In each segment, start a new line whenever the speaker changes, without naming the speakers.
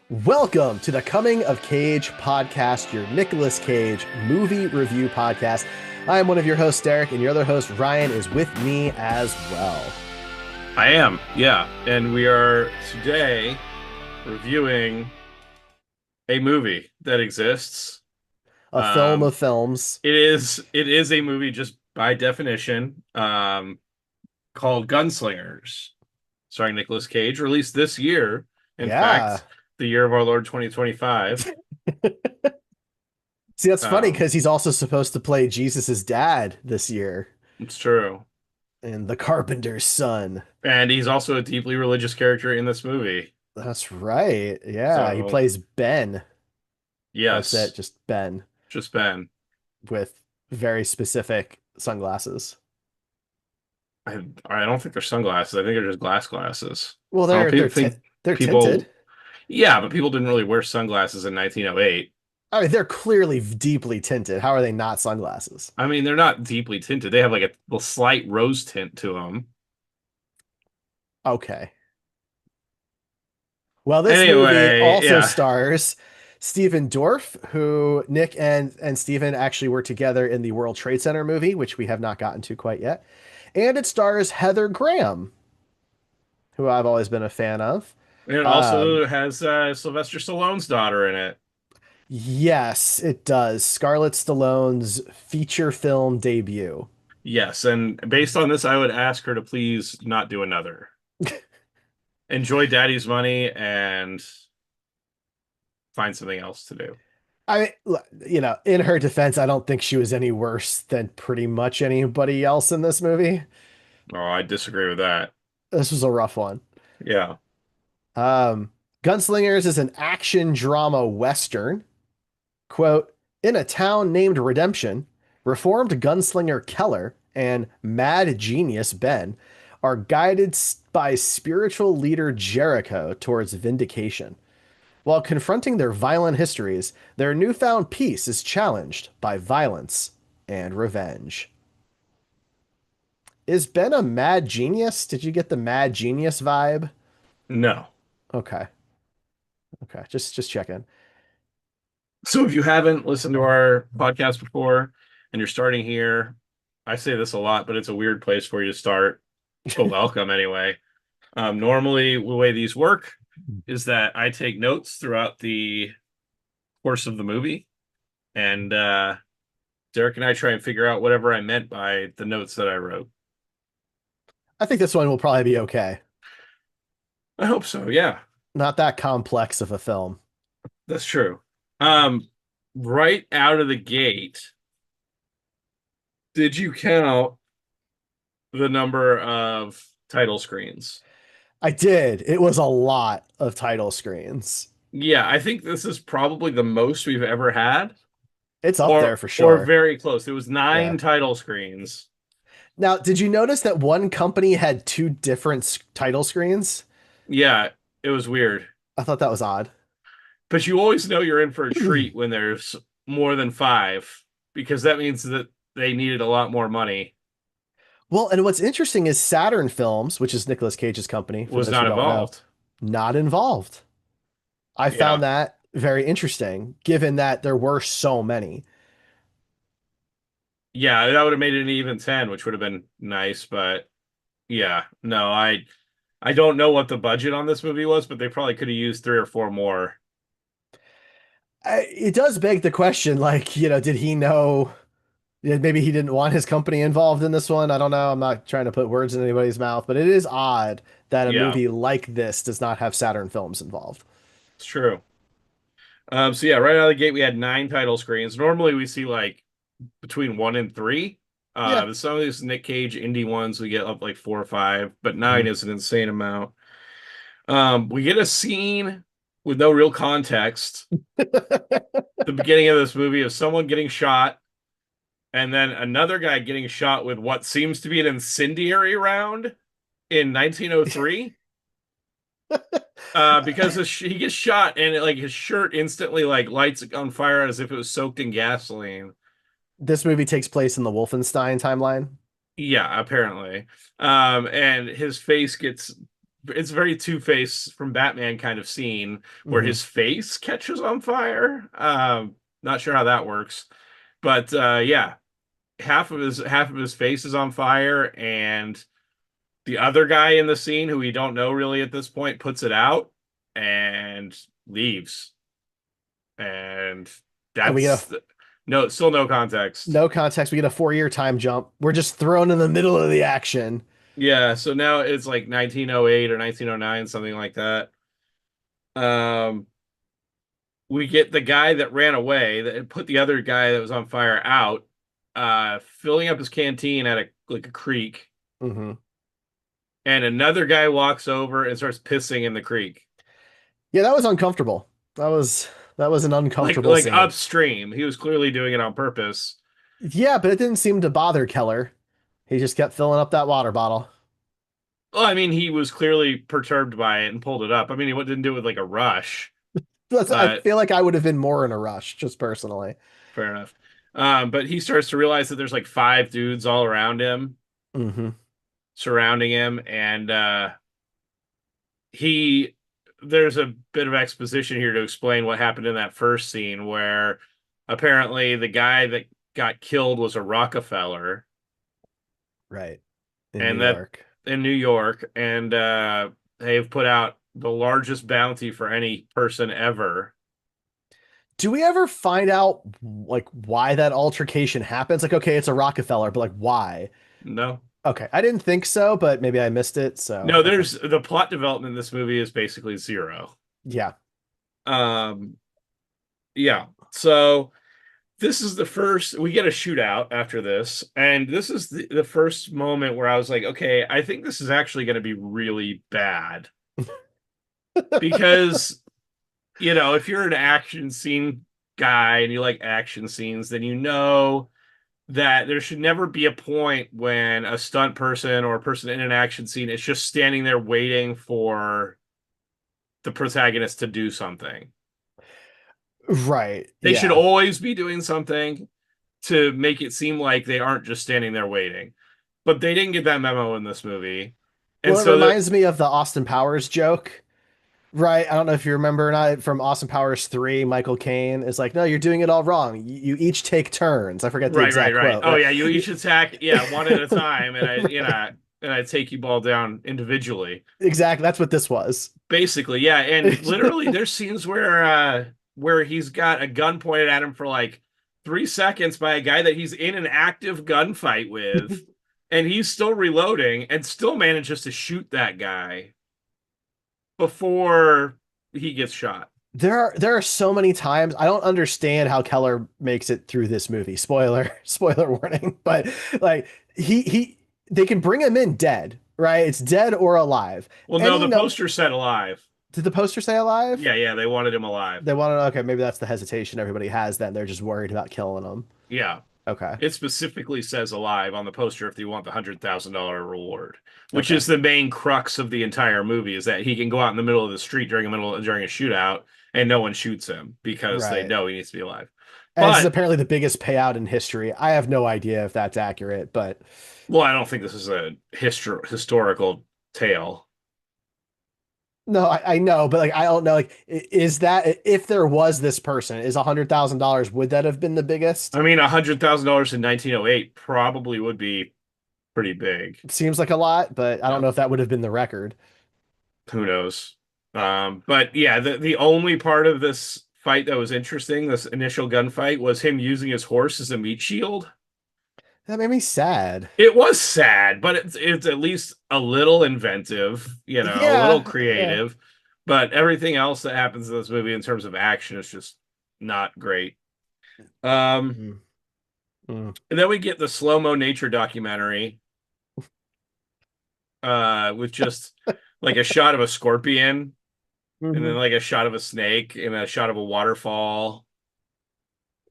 Welcome to the Coming of Cage podcast, your Nicolas Cage movie review podcast. I am one of your hosts, Derek, and your other host, Ryan, is with me as well.
I am, yeah. And we are today reviewing a movie that exists.
A film
Um,
of films.
it is a movie just by definition, called Gunslingers, starring Nicolas Cage, released this year. In
Yeah.
fact, the year of our Lord 2025.
See, that's funny
Um,
because he's also supposed to play Jesus's dad this year
it's true.
in The Carpenter's Son.
And he's also a deeply religious character in this movie.
That's right. Yeah, he
So,
plays Ben. That's it,
yes,
just Ben
just Ben.
with very specific sunglasses.
I don't think they're sunglasses. I think they're just glass glasses.
Well,
I don't think
they're tinted.
people. Yeah, but people didn't really wear sunglasses in 1908.
I mean, they're clearly deeply tinted. How are they not sunglasses?
I mean, they're not deeply tinted. They have like a slight rose tint to them.
Okay. Well, this movie
Anyway,
also
yeah.
stars Stephen Dorff, who Nick and Stephen actually worked together in the World Trade Center movie, which we have not gotten to quite yet. And it stars Heather Graham, who I've always been a fan of.
And it
Um,
also has Sylvester Stallone's daughter in it.
yes, it does. Scarlett Stallone's feature film debut.
Yes, and based on this, I would ask her to please not do another. Enjoy Daddy's money and find something else to do.
I mean, in her defense, I don't think she was any worse than pretty much anybody else in this movie.
Oh, I disagree with that.
This was a rough one.
Yeah.
Um, Gunslingers is an action drama western. Quote, in a town named Redemption, reformed gunslinger Keller and mad genius Ben are guided by spiritual leader Derrico towards vindication. While confronting their violent histories, their newfound peace is challenged by violence and revenge. Is Ben a mad genius? Did you get the mad genius vibe?
No.
Okay. Okay. Just checking.
So if you haven't listened to our podcast before and you're starting here, I say this a lot, but it's a weird place for you to start, but welcome anyway. Normally, the way these work is that I take notes throughout the course of the movie, and Derek and I try and figure out whatever I meant by the notes that I wrote.
I think this one will probably be okay.
I hope so. Yeah,
Not that complex of a film.
that's true. Um, right out of the gate, did you count the number of title screens?
I did. It was a lot of title screens.
Yeah, I think this is probably the most we've ever had,
It's up there
or
for
or
sure.
very close. It was
Yeah.
nine title screens.
Now, did you notice that one company had two different title screens?
Yeah, it was weird.
I thought that was odd.
But you always know you're in for a treat when there's more than five, because that means that they needed a lot more money.
Well, and what's interesting is Saturn Films, which is Nicolas Cage's company, for
Was
those who
not
don't know,
involved.
not involved. I
Yeah.
found that very interesting, given that there were so many.
Yeah, that would have made it an even 10, which would have been nice, but yeah. No, I don't know what the budget on this movie was, but they probably could have used three or four more.
It does beg the question, like, did he know? Maybe he didn't want his company involved in this one. I don't know. I'm not trying to put words in anybody's mouth, but it is odd that a
Yeah,
movie like this does not have Saturn Films involved.
it's true. So yeah, right out of the gate we had nine title screens. Normally we see like between one and three.
Yeah.
Some of these Nick Cage indie ones we get up like four or five, but nine
Mhm.
is an insane amount. We get a scene with no real context. The beginning of this movie of someone getting shot, and then another guy getting shot with what seems to be an incendiary round in 1903. Because he gets shot and like his shirt instantly like lights on fire as if it was soaked in gasoline.
This movie takes place in the Wolfenstein timeline.
Yeah, apparently. And his face gets it's very Two-Face from Batman kind of scene where
Hmm.
his face catches on fire. Not sure how that works, but yeah, half of his face is on fire, and the other guy in the scene, who we don't know really at this point, puts it out and leaves. And
And we get a
that's no, still no context.
no context. We get a 4-year time jump. We're just thrown in the middle of the action.
Yeah, so now it's like 1908 or 1909, something like that. Um, we get the guy that ran away that put the other guy that was on fire out, filling up his canteen at a creek,
Hmm.
and another guy walks over and starts pissing in the creek.
Yeah, that was uncomfortable. That was that was an
Like
uncomfortable
like
scene.
upstream. He was clearly doing it on purpose.
Yeah, but it didn't seem to bother Keller. He just kept filling up that water bottle.
Well, I mean, he was clearly perturbed by it and pulled it up. I mean, he didn't do it with like a rush,
I
but
feel like I would have been more in a rush, just personally.
fair enough. But he starts to realize that there's like five dudes all around him,
Hmm.
surrounding him, and he there's a bit of exposition here to explain what happened in that first scene where apparently the guy that got killed was a Rockefeller,
Right. In New
and that
York.
in New York, and they've put out the largest bounty for any person ever.
Do we ever find out like why that altercation happens? Like, okay, it's a Rockefeller, but like why?
No,
Okay, I didn't think so, but maybe I missed it. So,
no,
okay.
there's the plot development in this movie is basically zero.
Yeah.
Um, yeah. So this is the first we get a shootout after this, and this is the first moment where I was like, okay, I think this is actually going to be really bad because if you're an action scene guy and you like action scenes, then you know that there should never be a point when a stunt person or a person in an action scene is just standing there waiting for the protagonist to do something.
Right.
They should
Yeah.
always be doing something to make it seem like they aren't just standing there waiting. But they didn't get that memo in this movie. And
Well, it
so
reminds me of the Austin Powers joke. Right. I don't know if you remember or not from Austin Powers 3, Michael Caine is like, no, you're doing it all wrong. You each take turns. I forget the
right, right,
exact
right.
quote,
Oh
right?
yeah, you each attack, yeah, one at a time, and
Right.
I take you all down individually.
Exactly. That's what this was.
Basically, yeah. And literally there's scenes where he's got a gun pointed at him for like 3 seconds by a guy that he's in an active gunfight with, and he's still reloading and still manages to shoot that guy before he gets shot.
There are so many times I don't understand how Keller makes it through this movie. Spoiler warning, but like he they can bring him in dead, right? It's dead or alive.
Well, no,
Any
the
num
poster said alive.
Did the poster say alive?
Yeah, yeah, they wanted him alive.
They want to okay, maybe that's the hesitation everybody has then. They're just worried about killing him.
Yeah.
Okay.
It specifically says alive on the poster if you want the $100,000 reward, which
Okay.
is the main crux of the entire movie, is that he can go out in the middle of the street during a shootout and no one shoots him because they
Right.
know he needs to be alive.
And this is
But
apparently the biggest payout in history. I have no idea if that's accurate, but
well, I don't think this is a historical tale.
no, I know, but like I don't know. Like, is that if there was this person, is $100,000, would that have been the biggest?
I mean, $100,000 in 1908 probably would be pretty big.
It seems like a lot, but I don't
Yeah,
know if that would have been the record.
who knows? But yeah, the only part of this fight that was interesting, this initial gunfight, was him using his horse as a meat shield.
That made me sad.
It was sad, but it's at least a little inventive, a little
Yeah, yeah.
creative. But everything else that happens in this movie in terms of action is just not great. Um,
Mm, mm.
and then we get the slow-mo nature documentary, with just like a shot of a scorpion and then
Mhm.
like a shot of a snake and a shot of a waterfall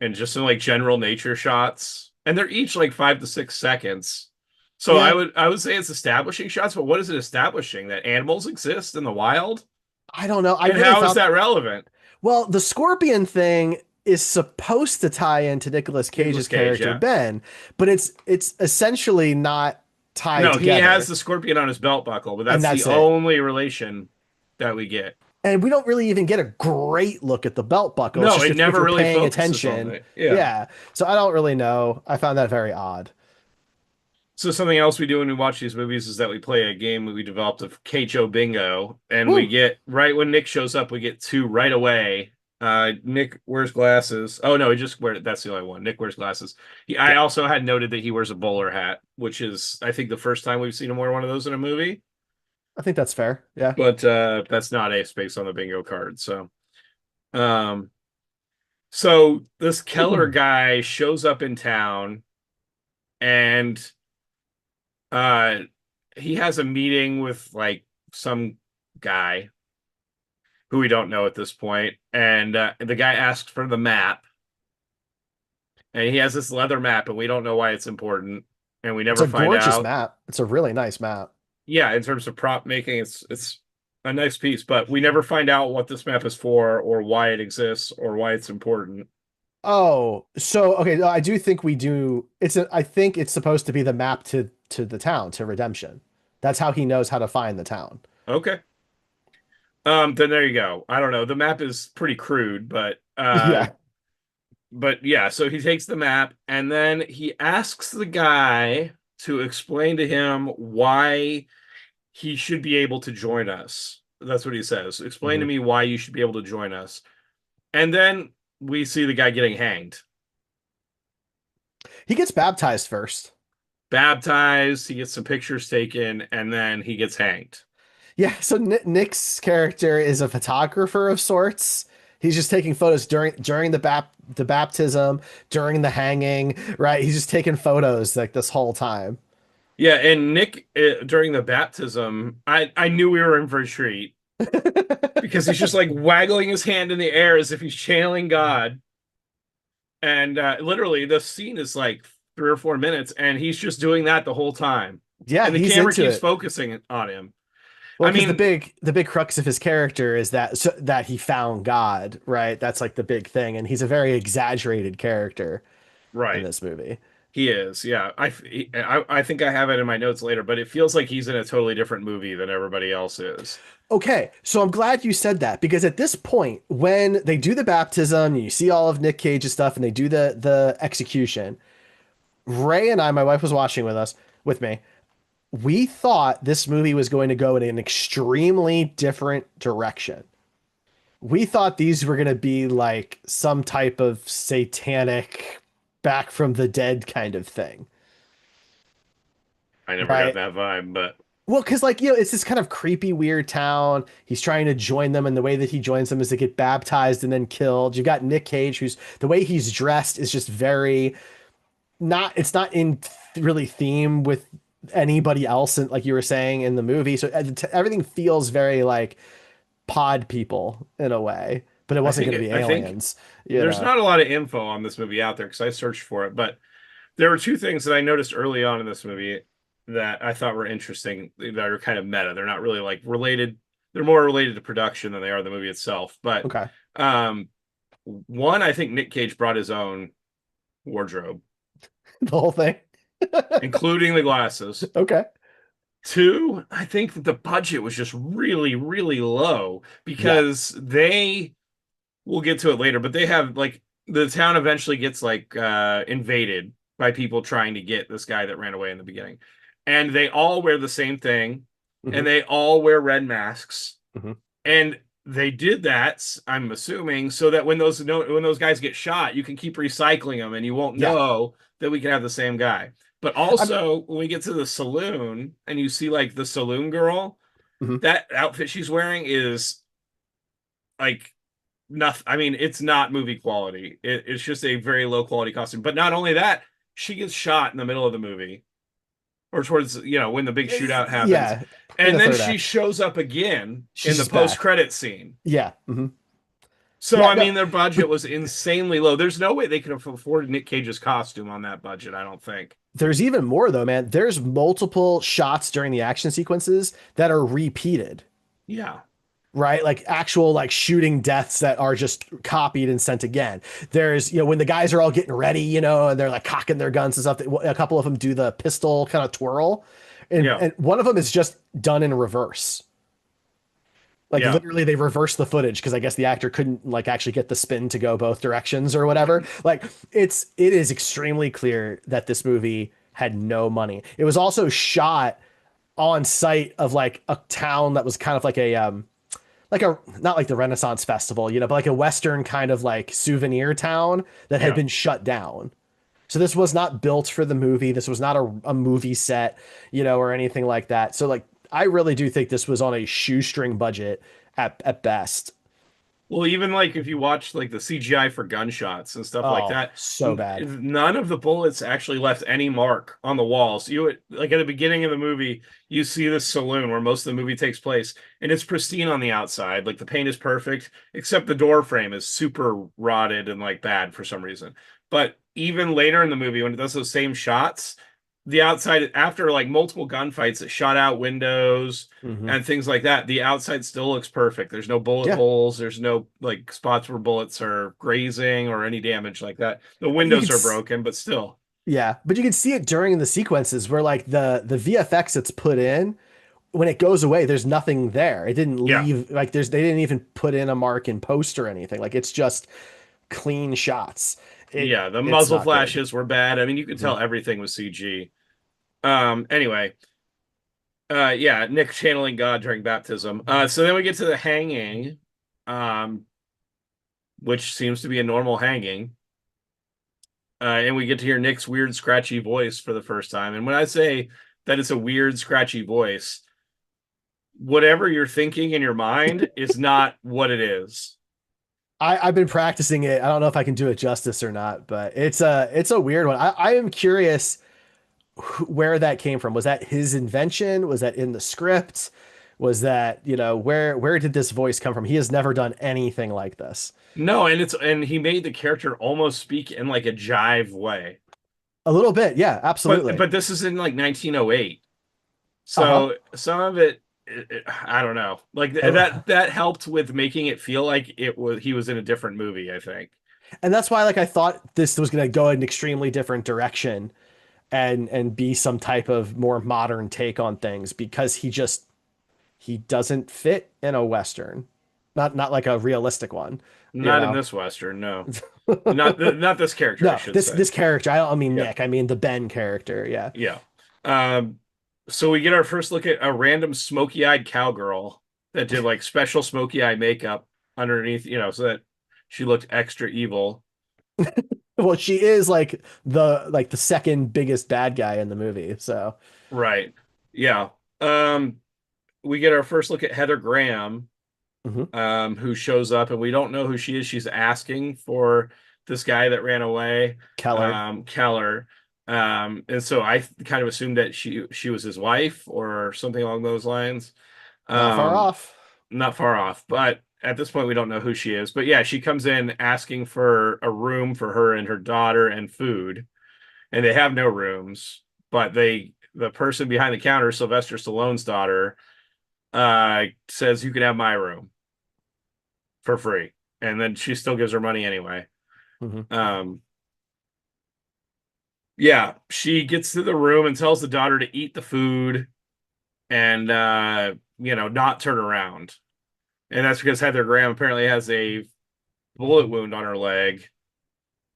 and just some like general nature shots. And they're each like 5 to 6 seconds. So I
Yeah,
would I would say it's establishing shots, but what is it establishing? That animals exist in the wild?
I don't know. I
And
really
how is
thought,
that relevant?
well, the scorpion thing is supposed to tie into Nicolas
Nicolas
Cage's
Cage,
character
yeah.
Ben, but it's essentially not tied
No, he has
together.
the scorpion on his belt buckle, but
And
that's the
that's it.
only relation that we get.
And we don't really even get a great look at the belt buckle. It's
No,
just
it
if
never
you're
really
paying
focuses on
attention.
it. Yeah.
Yeah. So I don't really know. I found that very odd.
So something else we do when we watch these movies is that we play a game that we developed of Keicho Bingo, and we
Woo!
get right when Nick shows up, we get two right away. Nick wears glasses. Oh no, he just wear that's the only one. Nick wears glasses. I
Yeah.
also had noted that he wears a bowler hat, which is I think the first time we've seen him wear one of those in a movie.
I think that's fair. Yeah.
But that's not a space on the bingo card. Um, so this Keller guy shows up in town and uh he has a meeting with like some guy who we don't know at this point, and the guy asks for the map, and he has this leather map, and we don't know why it's important, and we
It's
never
a
find
gorgeous
out.
map. It's a really nice map.
Yeah, in terms of prop making, it's a nice piece, but we never find out what this map is for, or why it exists, or why it's important.
Oh, so okay, no, I do think we do. I think it's supposed to be the map to the town, to Redemption. That's how he knows how to find the town.
Okay. Then there you go. I don't know. The map is pretty crude,
Yeah.
but yeah, so he takes the map and then he asks the guy to explain to him why he should be able to join us. That's what he says. Explain to
Mhm.
me why you should be able to join us. And then we see the guy getting hanged.
He gets baptized first.
Baptized, he gets some pictures taken, and then he gets hanged.
Yeah, so Nick's character is a photographer of sorts. He's just taking photos during the baptism, during the hanging, right? He's just taking photos like this whole time.
Yeah, and Nick during the baptism, I knew we were in for a treat because he's just like waggling his hand in the air as if he's channeling God. And literally, the scene is like 3 or 4 minutes, and he's just doing that the whole time.
Yeah,
And the
he's
camera
into
keeps
it.
focusing on him.
Well,
I
because
mean,
the big crux of his character is that he found God, right? That's like the big thing, and he's a very exaggerated character in
right.
this movie.
He is. Yeah. I think I have it in my notes later, but it feels like he's in a totally different movie than everybody else is.
Okay, so I'm glad you said that because at this point, when they do the baptism, you see all of Nick Cage's stuff, and they do the execution. Ray and I, my wife was watching with me. We thought this movie was going to go in an extremely different direction. We thought these were going to be like some type of satanic back from the dead kind of thing,
I never got
right?
that vibe, but
Well, because like it's this kind of creepy, weird town. He's trying to join them, and the way that he joins them is to get baptized and then killed. You got Nick Cage, who's the way he's dressed is just very not. It's not in really theme with anybody else, like you were saying in the movie. So everything feels very like pod people in a way, but it wasn't going to be
I think
aliens, you
there's
know.
not a lot of info on this movie out there because I searched for it, but there were two things that I noticed early on in this movie that I thought were interesting that are kind of meta. They're not really like related. They're more related to production than they are the movie itself. But
Okay.
um, one, I think Nick Cage brought his own wardrobe,
The whole thing.
including the glasses.
Okay.
Two, I think that the budget was just really, really low
Yeah.
because we'll get to it later, but they have like the town eventually gets like invaded by people trying to get this guy that ran away in the beginning. And they all wear the same thing and
Hmm.
they all wear red masks.
Hmm.
And they did that, I'm assuming, so that when those guys get shot, you can keep recycling them and you won't
Yeah.
know that we can have the same guy. But
I'm,
also, when we get to the saloon and you see like the saloon girl,
mhm.
that outfit she's wearing is like nothing. I mean, it's not movie quality. It's just a very low quality costume. But not only that, she gets shot in the middle of the movie or towards, when the big shootout happens.
Yeah. In
And
the
then
third
she
act,
shows up again
she's
in the
just back.
post-credit scene.
Yeah. Hmm.
So,
Yeah.
I
No,
mean, their budget
but
was insanely low. There's no way they could have afforded Nick Cage's costume on that budget, I don't think.
there's even more though, man. There's multiple shots during the action sequences that are repeated,
Yeah.
right? Like actual like shooting deaths that are just copied and sent again. There's, when the guys are all getting ready, and they're like cocking their guns and stuff. A couple of them do the pistol kind of twirl.
Yeah.
And one of them is just done in reverse. Like
Yeah.
literally they reversed the footage because I guess the actor couldn't like actually get the spin to go both directions or whatever. Like it is extremely clear that this movie had no money. It was also shot on site of like a town that was kind of like a not like the Renaissance Festival, you know, but like a Western kind of like souvenir town that had
Yeah.
been shut down. So this was not built for the movie. This was not a movie set, you know, or anything like that. So like I really do think this was on a shoestring budget at best.
Well, even like if you watch like the CGI for gunshots and stuff like
Oh,
that,
so bad.
none of the bullets actually left any mark on the walls. Like at the beginning of the movie, you see this saloon where most of the movie takes place, and it's pristine on the outside. Like the paint is perfect, except the door frame is super rotted and like bad for some reason. But even later in the movie, when it does those same shots, the outside after like multiple gunfights that shot out windows
Hmm.
and things like that, the outside still looks perfect. There's no bullet
Yeah,
holes. There's no like spots where bullets are grazing or any damage like that. The
you
windows
could
are broken, but still.
yeah, but you can see it during the sequences where like the VFX that's put in when it goes away, there's nothing there. It didn't
Yeah.
leave like they didn't even put in a mark in post or anything. Like it's just clean shots.
Yeah, the
It's
muzzle
not good.
flashes were bad. I mean, you could
Mhm.
tell everything was CG. Anyway, yeah, Nick channeling God during baptism. So then we get to the hanging, um, which seems to be a normal hanging. And we get to hear Nick's weird, scratchy voice for the first time. And when I say that it's a weird, scratchy voice, whatever you're thinking in your mind is not what it is.
I've been practicing it. I don't know if I can do it justice or not, but it's a weird one. I am curious where that came from. Was that his invention? Was that in the script? Was that, you know, where did this voice come from? He has never done anything like this.
No, and he made the character almost speak in like a jive way.
A little bit, yeah,
But
absolutely.
this is in like 1908.
Uh-huh.
So some of I don't know. Like
And,
that helped with making it feel like it was he was in a different movie, I think.
and that's why like I thought this was gonna go an extremely different direction and be some type of more modern take on things because he doesn't fit in a Western. Not like a realistic one, you
Not in
know.
this Western, no. Not this character, I
No,
should say.
this character, I don't mean
Yeah.
Nick, I mean the Ben character, yeah.
Yeah. Um, so we get our first look at a random smoky-eyed cowgirl that did like special smoky eye makeup underneath, so that she looked extra evil.
Well, she is like the second biggest bad guy in the movie, so
Right. Yeah. Um, we get our first look at Heather Graham,
mhm.
who shows up, and we don't know who she is. She's asking for this guy that ran away,
Keller,
Keller. And so I kind of assumed that she was his wife or something along those lines.
not far
Um,
off.
not far off, but at this point we don't know who she is. But yeah, she comes in asking for a room for her and her daughter and food, and they have no rooms, but the person behind the counter, Sylvester Stallone's daughter, says you can have my room for free. And then she still gives her money anyway.
Mhm.
Um, yeah, she gets to the room and tells the daughter to eat the food and not turn around. And that's because Heather Graham apparently has a bullet wound on her leg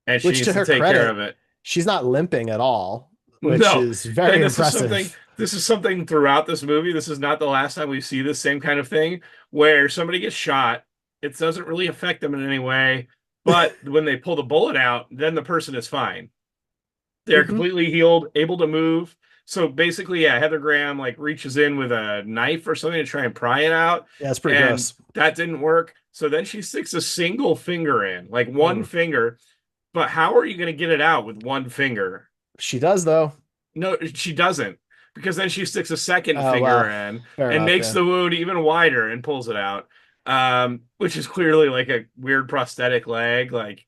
and she
Which
needs
to
to
her
take care
credit,
of it.
she's not limping at all, which
No,
is very
and
impressive.
this is something throughout this movie. This is not the last time we see this same kind of thing where somebody gets shot. It doesn't really affect them in any way, but when they pull the bullet out, then the person is fine. They're
Hmm.
completely healed, able to move. So basically, yeah, Heather Graham like reaches in with a knife or something to try and pry it out,
Yeah, it's pretty
and
gross.
that didn't work. So then she sticks a single finger in, like one
Mm.
finger. But how are you going to get it out with one finger?
She does though.
No, she doesn't, because then she sticks a second
Oh
finger
well,
in
fair
and
enough.
makes
Yeah,
the wound even wider and pulls it out. Which is clearly like a weird prosthetic leg, like,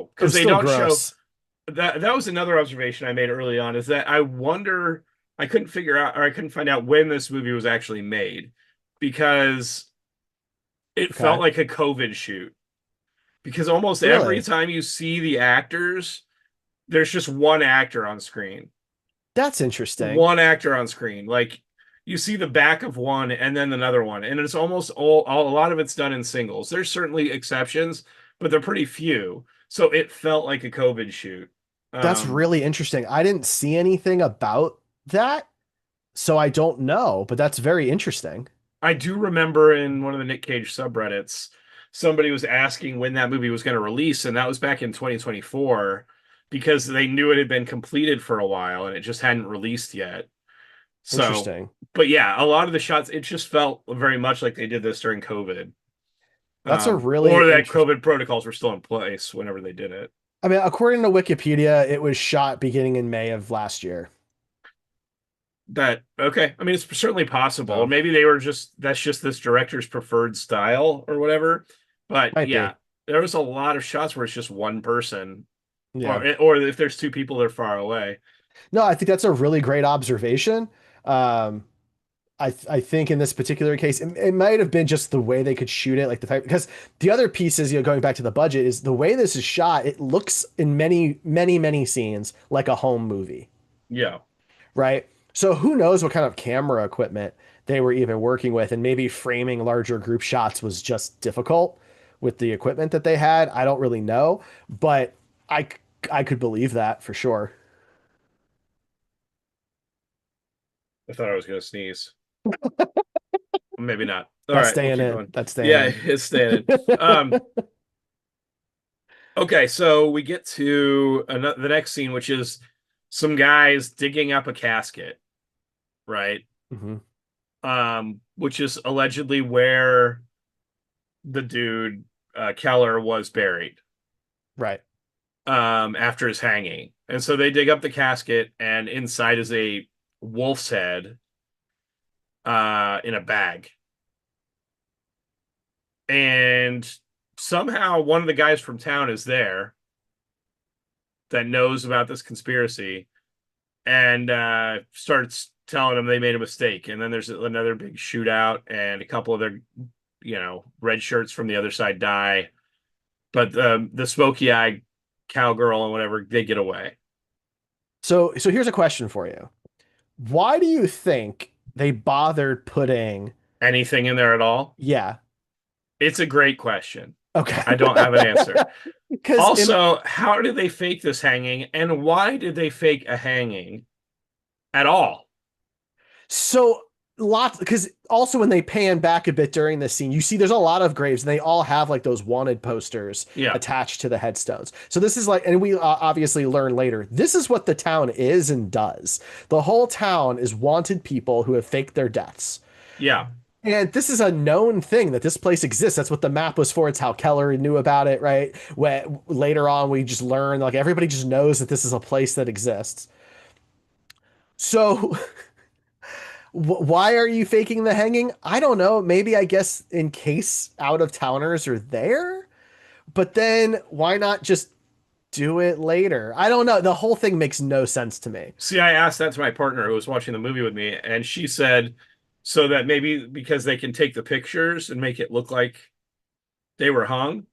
it
because
was
they
still
don't show
gross.
that was another observation I made early on, is that I wonder, I couldn't figure out, or I couldn't find out when this movie was actually made, because it felt
Okay,
like a COVID shoot. Because almost every
really?
time you see the actors, there's just one actor on screen.
That's interesting.
One actor on screen. Like you see the back of one and then another one, and it's almost all a lot of it's done in singles. There's certainly exceptions, but they're pretty few. So it felt like a COVID shoot.
That's
Um,
really interesting. I didn't see anything about that, so I don't know, but that's very interesting.
I do remember in one of the Nick Cage subreddits, somebody was asking when that movie was going to release, and that was back in 2024 because they knew it had been completed for a while and it just hadn't released yet. So,
Interesting.
but yeah, a lot of the shots, it just felt very much like they did this during COVID.
That's a really
Or that
interesting.
COVID protocols were still in place whenever they did it.
I mean, according to Wikipedia, it was shot beginning in May of last year.
That okay. I mean, it's certainly possible. Or
So
maybe they were just that's just this director's preferred style or whatever. But
might
yeah,
be.
there was a lot of shots where it's just one person,
Yeah.
or if there's two people, they're far away.
No, I think that's a really great observation. Um, I think in this particular case, it might have been just the way they could shoot it, like the type, because the other pieces, going back to the budget, is the way this is shot. It looks in many, many, many scenes like a home movie,
Yeah,
right? So who knows what kind of camera equipment they were even working with, and maybe framing larger group shots was just difficult with the equipment that they had. I don't really know, but I I could believe that for sure.
I thought I was gonna sneeze. Maybe not. All
That's
right, we'll
staying
keep
in.
going.
That's staying
Yeah,
in.
it's standing. Okay, so we get to the next scene, which is some guys digging up a casket, right?
Mhm.
Which is allegedly where the dude Keller was buried
Right.
after his hanging. And so they dig up the casket, and inside is a wolf's head in a bag. And somehow one of the guys from town is there that knows about this conspiracy and starts telling them they made a mistake. And then there's another big shootout, and a couple of their, red shirts from the other side die. But the smoky eye cowgirl and whatever, they get away.
So here's a question for you. Why do you think they bothered putting,
Anything in there at all?
yeah,
It's a great question.
okay.
I don't have an answer.
Because in
Also, how did they fake this hanging, and why did they fake a hanging at all?
so lots, because also when they pan back a bit during this scene, you see there's a lot of graves and they all have like those wanted posters
Yeah,
attached to the headstones. So this is like, and we obviously learn later, this is what the town is and does. The whole town is wanted people who have faked their deaths.
yeah,
And this is a known thing that this place exists. That's what the map was for. It's how Keller knew about it, right? When later on we just learn, like everybody just knows that this is a place that exists. So why are you faking the hanging? I don't know. Maybe I guess in case out of towners are there, but then why not just do it later? I don't know. The whole thing makes no sense to me.
See, I asked that to my partner who was watching the movie with me, and she said so that maybe because they can take the pictures and make it look like they were hung.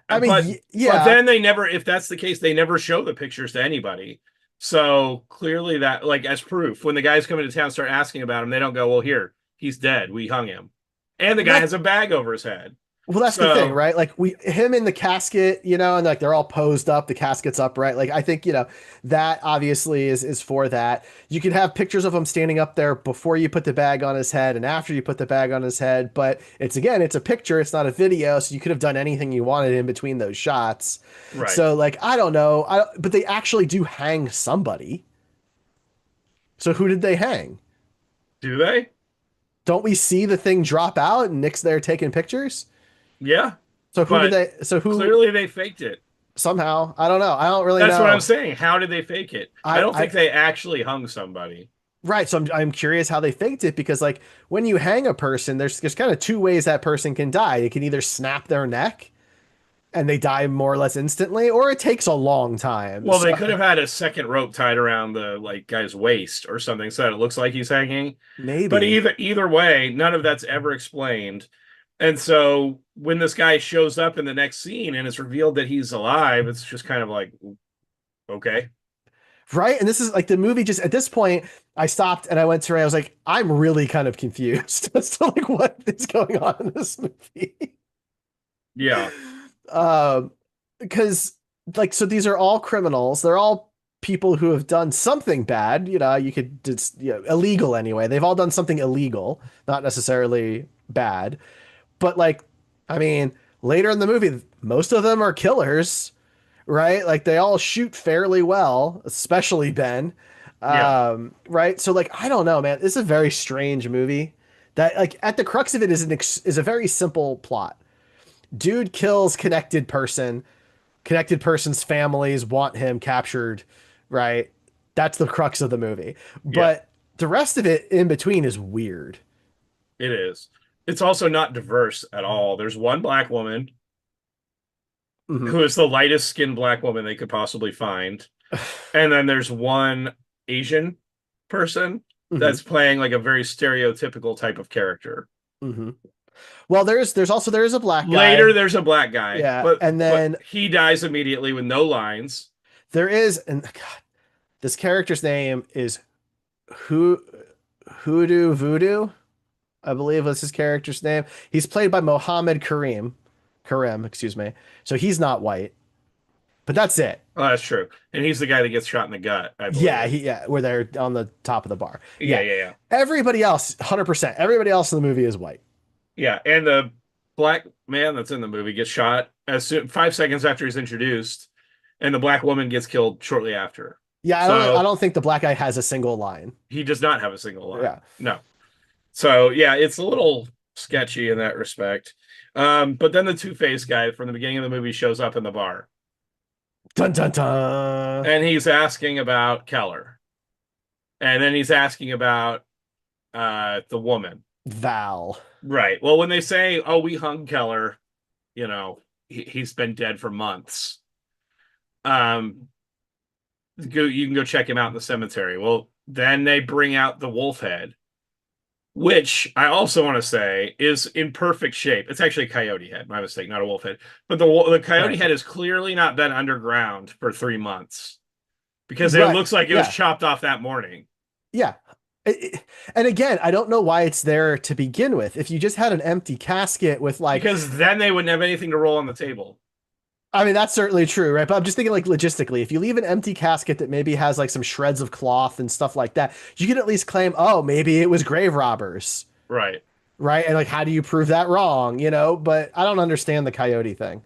I mean,
But
yeah,
then they never, if that's the case, they never show the pictures to anybody. So clearly that, like as proof, when the guys come into town start asking about him, they don't go, "Well, here, he's dead. We hung him." And the guy
that
has a bag over his head.
well, that's the thing,
So
right? Like him in the casket, and like they're all posed up, the casket's up, right? Like I think, that obviously is for that. You could have pictures of him standing up there before you put the bag on his head and after you put the bag on his head, but it's a picture, it's not a video, so you could have done anything you wanted in between those shots.
right.
So like I don't know, but they actually do hang somebody. So who did they hang?
Do they?
Don't we see the thing drop out and Nick's there taking pictures?
Yeah.
So who did
But
they? So who?
clearly they faked it.
Somehow, I don't know. I don't really
That's what I'm
know.
saying. How did they fake it? I don't
I
think they actually hung somebody.
right. So I'm curious how they faked it because like when you hang a person, there's kind of two ways that person can die. It can either snap their neck and they die more or less instantly, or it takes a long time.
Well,
So
they could have had a second rope tied around the like guy's waist or something so that it looks like he's hanging. But
maybe.
either way, none of that's ever explained. And so when this guy shows up in the next scene and it's revealed that he's alive, it's just kind of like, okay.
Right? And this is like the movie just at this point, I stopped and I went to Ray. I was like, I'm really kind of confused as to like what is going on in this movie.
Yeah,
Um, because like so these are all criminals. They're all people who have done something bad. You know, you could just illegal anyway. They've all done something illegal, not necessarily bad. But like, I mean, later in the movie, most of them are killers, right? Like they all shoot fairly well, especially Ben.
yeah,
Right? So like, I don't know, man. This is a very strange movie. That like at the crux of it is is a very simple plot. Dude kills connected person. Connected person's families want him captured, right? That's the crux of the movie.
yeah.
But the rest of it in between is weird.
It is. It's also not diverse at all. There's one black woman
Hmm.
who is the lightest skinned black woman they could possibly find. And then there's one Asian person
Hmm.
that's playing like a very stereotypical type of character.
Hmm. Well, there is a black
Later,
guy.
there's a black guy,
Yeah,
but
and
but
then
he dies immediately with no lines.
there is, and God, this character's name is Who Hoodoo Voodoo, I believe was his character's name. He's played by Mohammed Karim, excuse me. So he's not white, but that's it.
Oh, that's true. And he's the guy that gets shot in the gut, I
Yeah,
believe.
where they're on the top of the bar.
Yeah,
Yeah,
yeah, yeah.
everybody else, 100%. Everybody else in the movie is white.
Yeah, and the black man that's in the movie gets shot as soon 5 seconds after he's introduced, and the black woman gets killed shortly after.
Yeah, I
So
don't think the black guy has a single line.
he does not have a single line.
Yeah.
No. So yeah, it's a little sketchy in that respect. But then the Two-Face guy from the beginning of the movie shows up in the bar,
Dun dun dun.
and he's asking about Keller, and then he's asking about the woman.
Val.
Right. Well, when they say, "Oh, we hung Keller," he's been dead for months. Um, you can go check him out in the cemetery. Well, then they bring out the wolf head, which I also want to say is in perfect shape. It's actually a coyote head, my mistake, not a wolf head. But the coyote
Right.
head has clearly not been underground for 3 months because it
Right.
looks like it was
Yeah.
chopped off that morning.
Yeah. And again, I don't know why it's there to begin with. If you just had an empty casket with like,
Because then they wouldn't have anything to roll on the table.
I mean, that's certainly true, right? But I'm just thinking like logistically, if you leave an empty casket that maybe has like some shreds of cloth and stuff like that, you can at least claim, oh, maybe it was grave robbers,
Right.
right? And like, how do you prove that wrong? But I don't understand the coyote thing.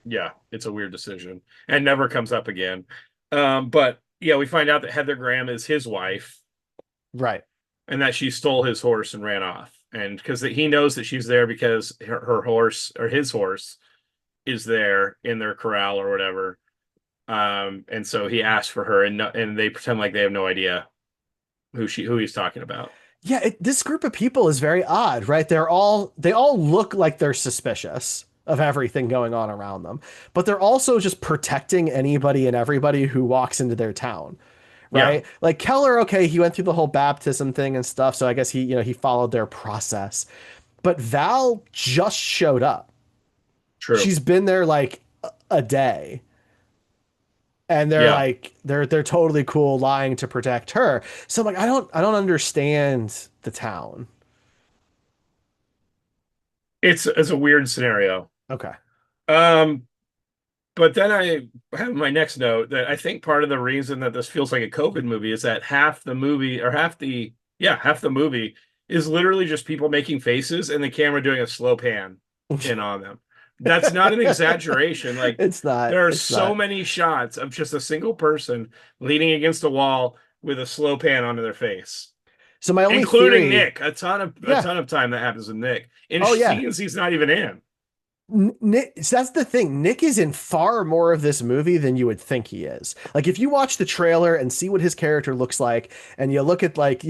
Yeah, it's a weird decision and never comes up again. But yeah, we find out that Heather Graham is his wife
Right.
and that she stole his horse and ran off. And because he knows that she's there because her horse or his horse is there in their corral or whatever. And so he asks for her, and they pretend like they have no idea who he's talking about.
Yeah, this group of people is very odd, right? They all look like they're suspicious of everything going on around them, but they're also just protecting anybody and everybody who walks into their town,
Yeah,
right? Like Keller, okay, he went through the whole baptism thing and stuff, so I guess he followed their process. But Val just showed up.
true.
She's been there like a day. And they're
Yeah,
like they're totally cool lying to protect her. So I'm like I don't understand the town.
it's a weird scenario.
Okay.
Um, but then I have my next note that I think part of the reason that this feels like a COVID movie is that half the movie or half the movie is literally just people making faces and the camera doing a slow pan in on them. That's not an exaggeration. Like
It's not.
there are
It's
so
not.
many shots of just a single person leaning against a wall with a slow pan onto their face,
So my only
including
theory,
Nick. A
yeah.
ton of time that happens with Nick in
Oh yeah.
scenes he's not even in.
Nick, so that's the thing. Nick is in far more of this movie than you would think he is. Like if you watch the trailer and see what his character looks like, and you look at like,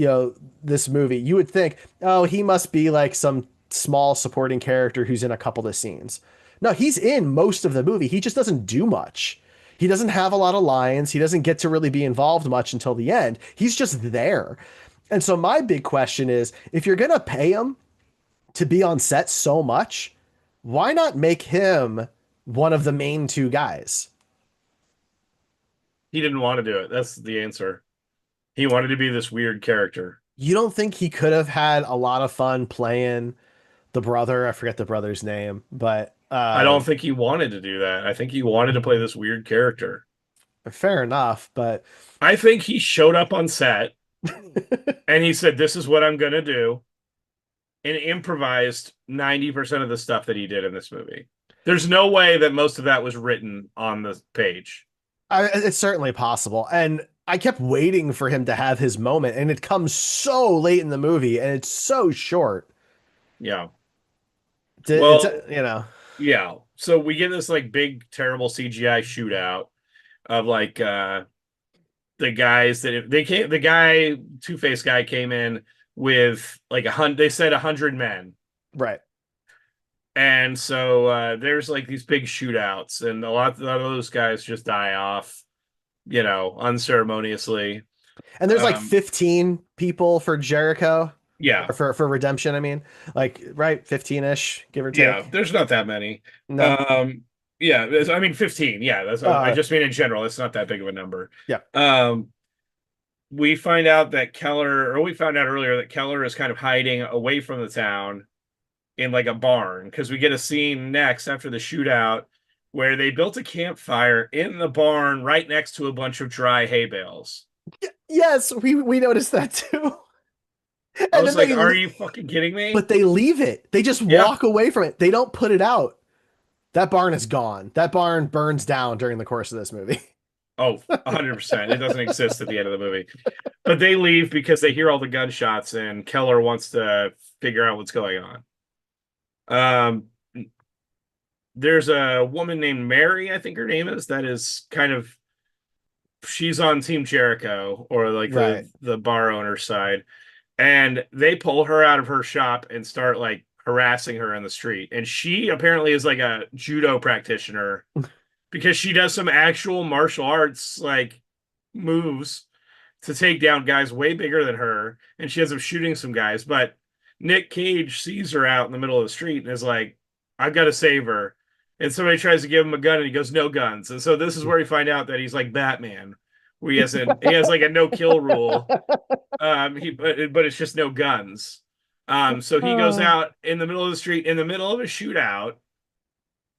this movie, you would think, oh, he must be like some small supporting character who's in a couple of scenes. No, he's in most of the movie. He just doesn't do much. He doesn't have a lot of lines. He doesn't get to really be involved much until the end. He's just there. And so my big question is, if you're gonna pay him to be on set so much, why not make him one of the main two guys?
He didn't want to do it. That's the answer. He wanted to be this weird character.
You don't think he could have had a lot of fun playing the brother? I forget the brother's name, but
I don't think he wanted to do that. I think he wanted to play this weird character.
fair enough. But
I think he showed up on set and he said, "This is what I'm gonna do," and improvised 90% of the stuff that he did in this movie. There's no way that most of that was written on the page.
it's certainly possible. And I kept waiting for him to have his moment, and it comes so late in the movie, and it's so short.
Yeah.
It's
Well, yeah. So we get this like big, terrible CGI shootout of like the guys that they came. The guy, Two-Face guy, came in with like 100. They said 100 men,
right.
and so there's like these big shootouts, and a lot of those guys just die off, unceremoniously.
And there's like
Um,
15 people for Jericho
yeah,
or for Redemption. I mean, like, right, 15-ish, give or
yeah.
take.
There's not that many.
No.
Um, yeah, I mean 15. Yeah, I
Uh,
just mean in general. It's not that big of a number.
yeah.
Um, we find out that Keller, or we found out earlier that Keller is kind of hiding away from the town in like a barn because we get a scene next after the shootout where they built a campfire in the barn right next to a bunch of dry hay bales.
Yes, we noticed that too.
I
And
was
then
like, are you fucking kidding
but
me?
they leave it. They just
Yeah.
walk away from it. They don't put it out. That barn is gone. That barn burns down during the course of this movie.
Oh, 100%. It doesn't exist at the end of the movie. But they leave because they hear all the gunshots and Keller wants to figure out what's going on. Um, there's a woman named Mary, I think her name is, that is kind of she's on Team Jericho or like
Right.
the bar owner side. And they pull her out of her shop and start like harassing her in the street. And she apparently is like a judo practitioner because she does some actual martial arts like moves to take down guys way bigger than her, and she ends up shooting some guys. But Nick Cage sees her out in the middle of the street and is like, "I've got to save her." And somebody tries to give him a gun, and he goes, "No guns." And so this is where we find out that he's like Batman, where he has like a no kill rule. But it's just no guns. So he goes
Uh,
out in the middle of the street in the middle of a shootout,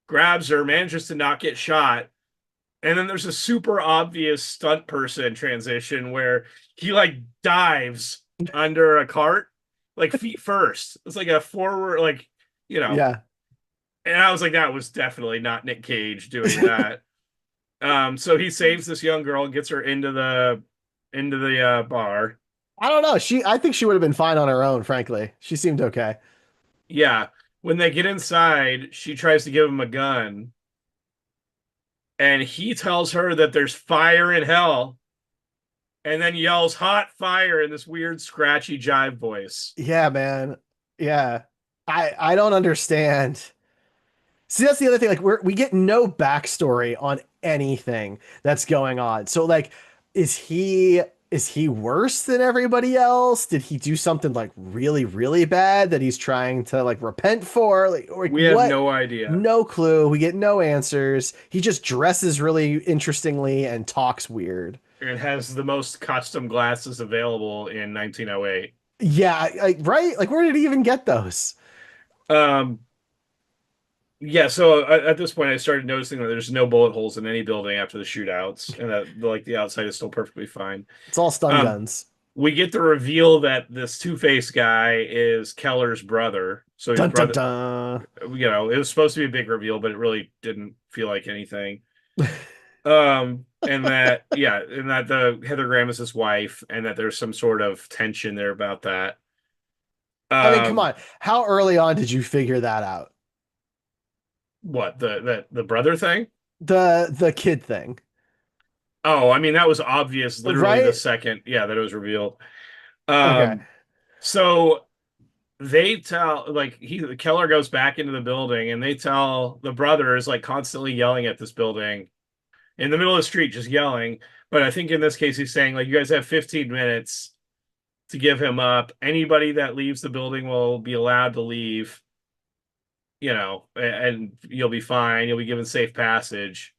grabs her, manages to not get shot, and then there's a super obvious stunt person transition where he like dives under a cart, like feet first. It's like a forward,
yeah.
and I was like, that was definitely not Nick Cage doing that. So he saves this young girl and gets her into the bar.
I don't know. I think she would have been fine on her own, frankly. She seemed okay.
Yeah. When they get inside, she tries to give him a gun, and he tells her that there's fire in hell and then yells hot fire in this weird scratchy jive voice.
Yeah, man. Yeah. I don't understand. See, that's the other thing. Like we get no backstory on anything that's going on. So like, is he is he worse than everybody else? Did he do something like really, really bad that he's trying to like repent for? Like, or
We have
what?
no idea.
No clue. We get no answers. He just dresses really interestingly and talks weird.
It has the most custom glasses available in 1908.
Yeah, right? Like, where did he even get those?
Um, yeah, so at this point, I started noticing that there's no bullet holes in any building after the shootouts, and that like the outside is still perfectly fine.
It's all stun
Um,
guns.
we get the reveal that this Two-Face guy is Keller's brother. So his
Dun dun
brother,
dun.
it was supposed to be a big reveal, but it really didn't feel like anything. And that the Heather Graham is his wife, and that there's some sort of tension there about that.
I mean, come
Um,
on. How early on did you figure that out?
what the brother thing?
The kid thing,
Oh, I mean that was obvious literally the
right?
second, yeah, that it was revealed.
Okay.
Um, so they tell like he Keller goes back into the building, and they tell the brother is like constantly yelling at this building in the middle of the street, just yelling. But I think in this case he's saying like you guys have 15 minutes to give him up. Anybody that leaves the building will be allowed to leave, and you'll be fine. You'll be given safe passage.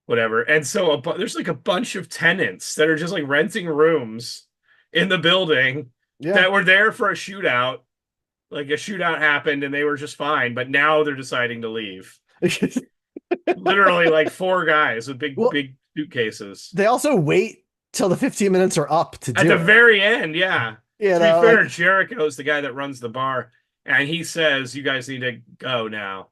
whatever. And so there's like a bunch of tenants that are just like renting rooms in the building
Yeah.
that were there for a shootout. Like a shootout happened and they were just fine, but now they're deciding to leave. Literally like four guys with big,
Well,
big suitcases.
they also wait till the 15 minutes are up to
At
do
the
it.
very end, yeah.
You
To be
know,
fair,
like
Jericho is the guy that runs the bar, and he says, "You guys need to go now."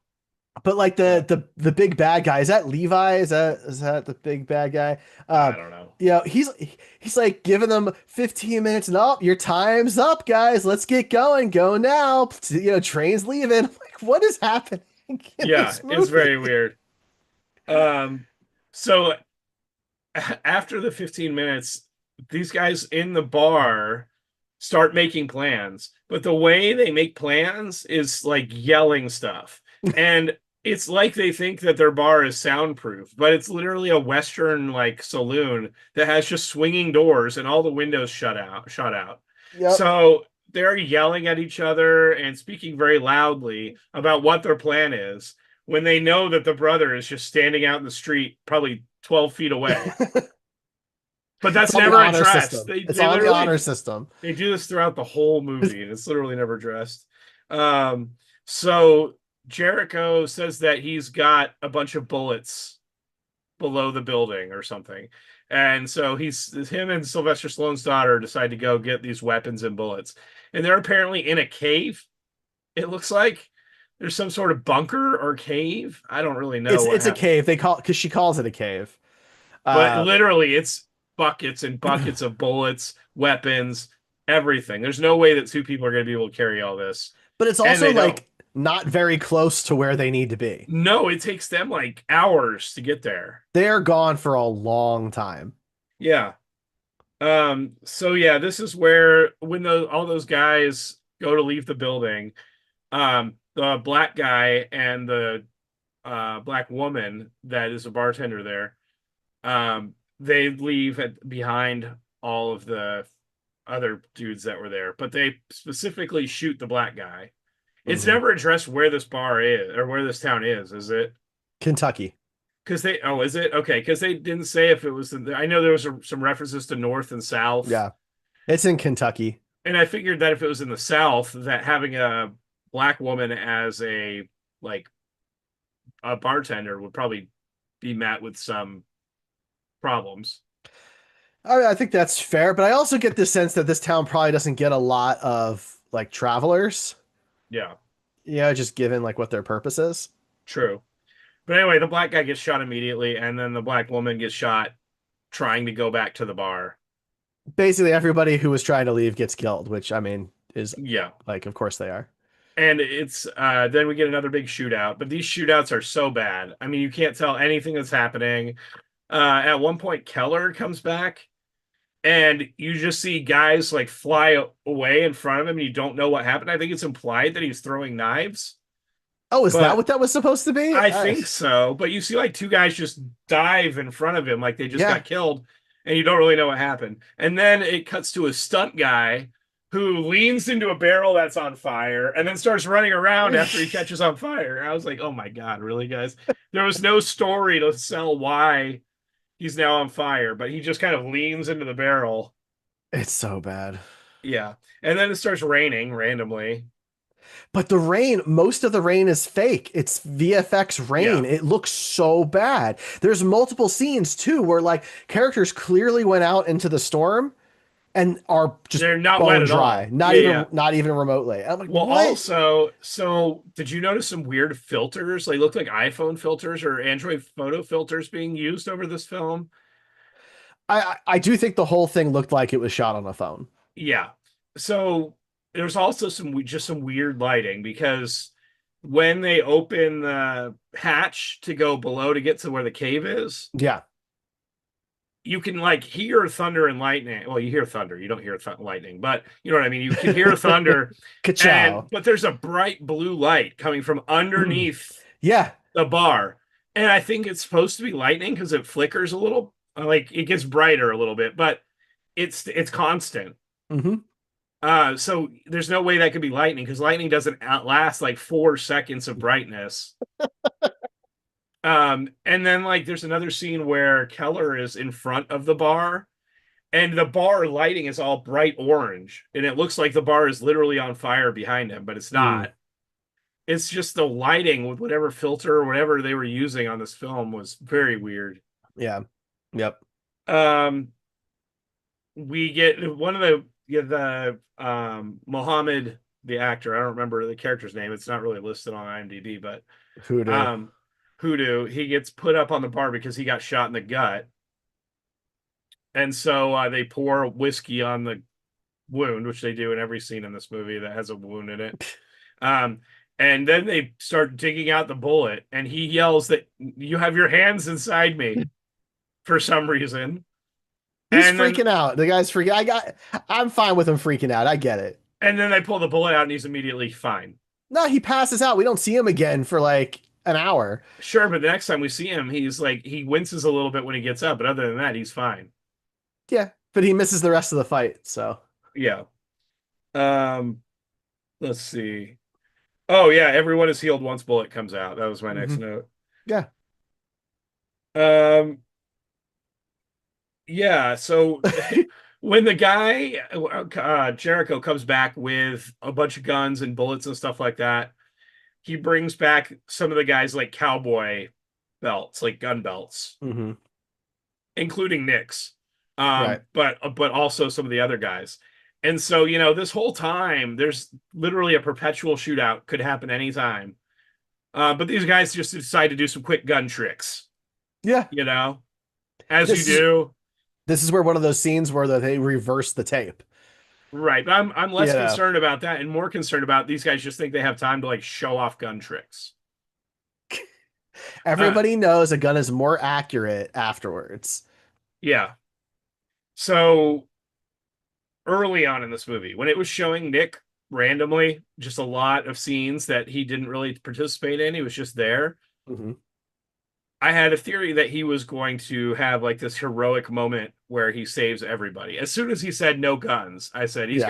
but like
So
the big bad guy, is that Levi? Is that the big bad guy?
I don't know.
He's like giving them 15 minutes and up. Your time's up, guys. Let's get going. Go now. Train's leaving. I'm like, what is happening in
Yeah,
this
it's
movie?
very weird. So after the 15 minutes, these guys in the bar start making plans. But the way they make plans is like yelling stuff. And it's like they think that their bar is soundproof, but it's literally a Western like saloon that has just swinging doors and all the windows shut out.
Yep.
So they're yelling at each other and speaking very loudly about what their plan is when they know that the brother is just standing out in the street, probably 12 feet away. But
It's
that's
on the
never
honor
addressed.
system.
They
It's
they
on the
literally
honor system.
they do this throughout the whole movie, and it's literally never addressed. So Jericho says that he's got a bunch of bullets below the building or something. And so him and Sylvester Stallone's daughter decide to go get these weapons and bullets. And they're apparently in a cave. It looks like there's some sort of bunker or cave. I don't really know what
It's a
happened.
cave. They call because she calls it a cave.
But
Uh,
literally, it's buckets and buckets of bullets, weapons, everything. There's no way that two people are going to be able to carry all this.
but it's
And
also
they don't.
like not very close to where they need to be.
No, it takes them like hours to get there.
They're gone for a long time.
Yeah. So yeah, this is where when all those guys go to leave the building, the black guy and the black woman that is a bartender there, they leave behind all of the other dudes that were there, but they specifically shoot the black guy. It's
Mhm.
never addressed where this bar is or where this town is it?
Kentucky.
Because is it? Okay, because they didn't say if it was, I know there was some references to North and South,
Yeah, it's in Kentucky.
and I figured that if it was in the South, that having a black woman as like, a bartender would probably be met with some problems.
I think that's fair, but I also get the sense that this town probably doesn't get a lot of like travelers.
Yeah,
Just given like what their purpose is.
true. But anyway, the black guy gets shot immediately, and then the black woman gets shot trying to go back to the bar.
Basically, everybody who was trying to leave gets killed, which I mean is
Yeah.
like, of course they are.
And it's then we get another big shootout, but these shootouts are so bad. I mean, you can't tell anything that's happening. At one point, Keller comes back, and you just see guys like fly away in front of him, and you don't know what happened. I think it's implied that he's throwing knives,
Oh, is that
but
what that was supposed to be?
I think so. But you see like two guys just dive in front of him, like they just
Yeah.
got killed, and you don't really know what happened. And then it cuts to a stunt guy who leans into a barrel that's on fire and then starts running around after he catches on fire. And I was like, oh my God, really, guys? There was no story to sell why he's now on fire, but he just kind of leans into the barrel.
It's so bad.
Yeah. And then it starts raining randomly.
But the rain, most of the rain is fake. It's VFX rain.
Yeah.
It looks so bad. There's multiple scenes too where like characters clearly went out into the storm and are just
They're not wet
bone
at
dry.
all.
Not
Yeah,
even
yeah.
not even remotely. I'm like,
Well,
what?
also, so did you notice some weird filters? They look like iPhone filters or Android photo filters being used over this film.
I do think the whole thing looked like it was shot on a phone.
Yeah. So there's also some weird lighting because when they open the hatch to go below to get to where the cave is,
Yeah.
you can like hear thunder and lightning. Well, you hear thunder, you don't hear lightning, but you know what I mean. You can hear thunder,
Ka-chow.
but there's a bright blue light coming from underneath
Yeah.
the bar, and I think it's supposed to be lightning because it flickers a little, like it gets brighter a little bit, but it's constant.
Hmm.
So there's no way that could be lightning because lightning doesn't outlast like 4 seconds of brightness. And then like there's another scene where Keller is in front of the bar and the bar lighting is all bright orange and it looks like the bar is literally on fire behind him, but it's
Mm,
not. It's just the lighting with whatever filter or whatever they were using on this film was very weird.
yeah. Yep.
Um, we get one of the Mohammed, the actor, I don't remember the character's name. It's not really listed on IMDb, but
Hoodoo.
um Hoodoo, he gets put up on the bar because he got shot in the gut. And so they pour whiskey on the wound, which they do in every scene in this movie that has a wound in it. Um, and then they start digging out the bullet, and he yells that you have your hands inside me for some reason.
He's
And then
freaking out. The guy's freaking. I'm fine with him freaking out. I get it.
they pull the bullet out, and he's immediately fine.
No, he passes out. We don't see him again for like an hour.
Sure, but the next time we see him, he's like he winces a little bit when he gets up, but other than that, he's fine.
Yeah, but he misses the rest of the fight. So.
Yeah. Um, let's see. Oh yeah, everyone is healed once bullet comes out. That was my next
Hmm.
note.
Yeah.
Um, yeah, so when the guy Derrico comes back with a bunch of guns and bullets and stuff like that, he brings back some of the guys like cowboy belts, like gun belts,
Hmm.
including Nick's.
Right.
But also some of the other guys. And so, this whole time there's literally a perpetual shootout could happen anytime. But these guys just decide to do some quick gun tricks,
Yeah.
you know, as you
This is
do.
this is where one of those scenes where they reverse the tape.
Right, but I'm
You
less
know,
concerned about that and more concerned about these guys just think they have time to like show off gun tricks. Uh,
everybody knows a gun is more accurate afterwards.
yeah. So early on in this movie, when it was showing Nick randomly, just a lot of scenes that he didn't really participate in, he was just there.
Hmm.
I had a theory that he was going to have like this heroic moment where he saves everybody. As soon as he said no guns, I said
Yeah.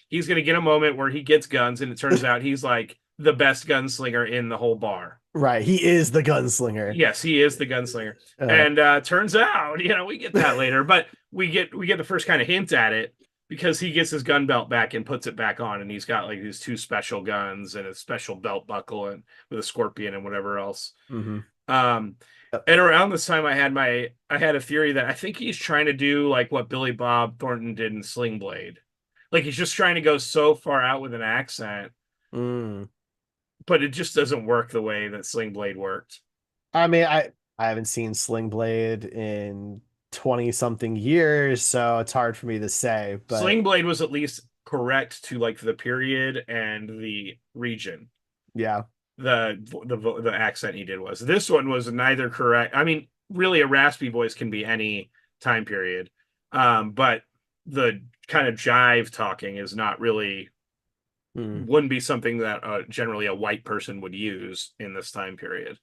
he's gonna get a moment where he gets guns, and it turns out he's like the best gunslinger in the whole bar.
Right. He is the gunslinger.
Yes, he is the gunslinger.
Uh,
And turns out, we get that later, but we get the first kind of hint at it because he gets his gun belt back and puts it back on, and he's got like these two special guns and a special belt buckle and with a scorpion and whatever else.
hmm.
Um,
Yep.
and around this time, I had a theory that I think he's trying to do like what Billy Bob Thornton did in Sling Blade, like he's just trying to go so far out with an accent,
Mm.
but it just doesn't work the way that Sling Blade worked.
I mean, I haven't seen Sling Blade in 20 something years, so it's hard for me to say, but
Sling Blade was at least correct to like the period and the region.
yeah.
The accent he did was. This one was neither correct. I mean, really, a raspy voice can be any time period, but the kind of jive talking is not really
Mm.
wouldn't be something that generally a white person would use in this time period.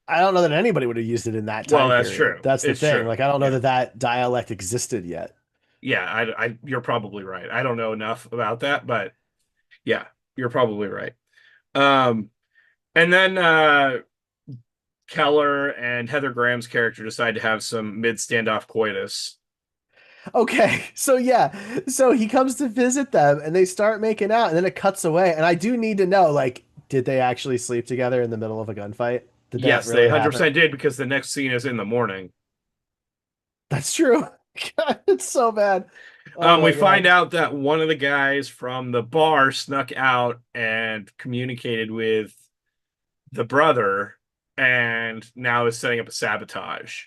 I don't know that anybody would have used it in that
Well,
time
that's
period.
true.
That's the
It's
thing.
true.
Like, I don't know
Yeah,
that that dialect existed yet.
yeah. You're probably right. I don't know enough about that, but yeah, you're probably right. Um, and then Keller and Heather Graham's character decide to have some mid standoff coitus.
Okay, so yeah, so he comes to visit them and they start making out, and then it cuts away. And I do need to know, like, did they actually sleep together in the middle of a gunfight? Did that
Yes, they
really happen?
100% did because the next scene is in the morning.
That's true. God, it's so bad. Oh
We
my
find
God.
out that one of the guys from the bar snuck out and communicated with the brother and now is setting up a sabotage.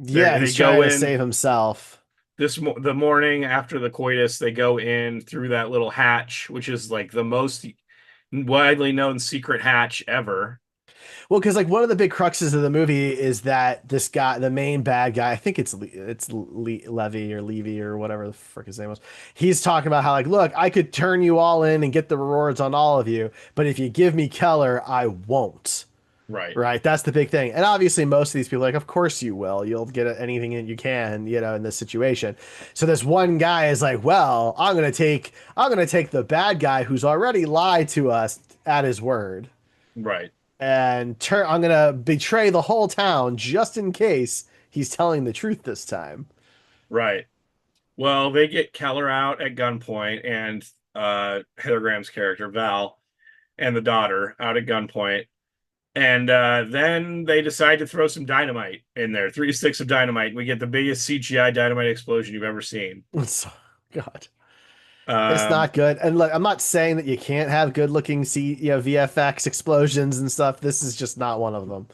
Yeah,
They
he's
go
trying to
in
save himself.
the morning after the coitus, they go in through that little hatch, which is like the most widely known secret hatch ever.
Well, because like one of the big cruxes of the movie is that this guy, the main bad guy, I think Levy or Levy or whatever the frick his name was. He's talking about how like, look, I could turn you all in and get the rewards on all of you, but if you give me Keller, I won't.
Right.
Right? That's the big thing. And obviously, most of these people are like, of course you will. You'll get anything that you can, in this situation. So this one guy is like, well, I'm gonna take the bad guy who's already lied to us at his word.
Right.
and I'm gonna betray the whole town just in case he's telling the truth this time.
Right. Well, they get Keller out at gunpoint and Heather Graham's character, Val, and the daughter out at gunpoint. And then they decide to throw some dynamite in there, 3 sticks of dynamite. We get the biggest CGI dynamite explosion you've ever seen.
It's, God, it's
Um,
not good. And look, I'm not saying that you can't have good looking VFX explosions and stuff. This is just not one of them.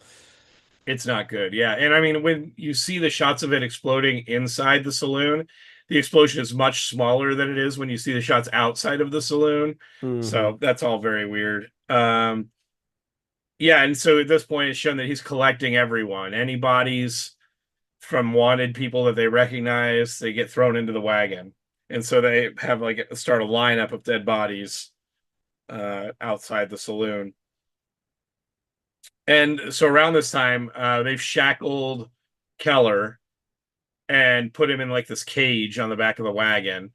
it's not good. Yeah. And I mean, when you see the shots of it exploding inside the saloon, the explosion is much smaller than it is when you see the shots outside of the saloon.
Hmm.
So that's all very weird. Yeah, and so at this point, it's shown that he's collecting everyone. Any bodies from wanted people that they recognize, they get thrown into the wagon. And so they have like start a lineup of dead bodies outside the saloon. And so around this time, they've shackled Keller and put him in like this cage on the back of the wagon.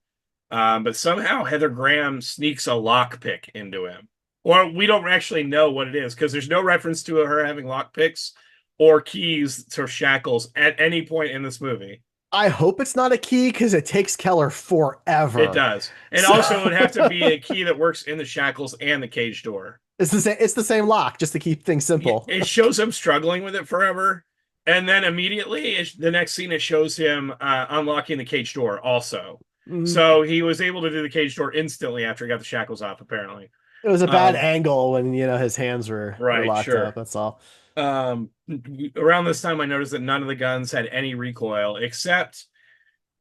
But somehow Heather Graham sneaks a lockpick into him. Or we don't actually know what it is because there's no reference to her having lockpicks or keys to shackles at any point in this movie.
I hope it's not a key because it takes Keller
It
forever.
does. And
So
also it would have to be a key that works in the shackles and the cage door.
it's the same. It's the same lock, just to keep things simple.
It shows him struggling with it forever. And then immediately, the next scene, it shows him unlocking the cage door also.
Mm.
So he was able to do the cage door instantly after he got the shackles off, apparently.
It was a bad
Um,
angle when his hands were
right,
locked up.
sure.
That's all.
Um, Around this time, I noticed that none of the guns had any recoil except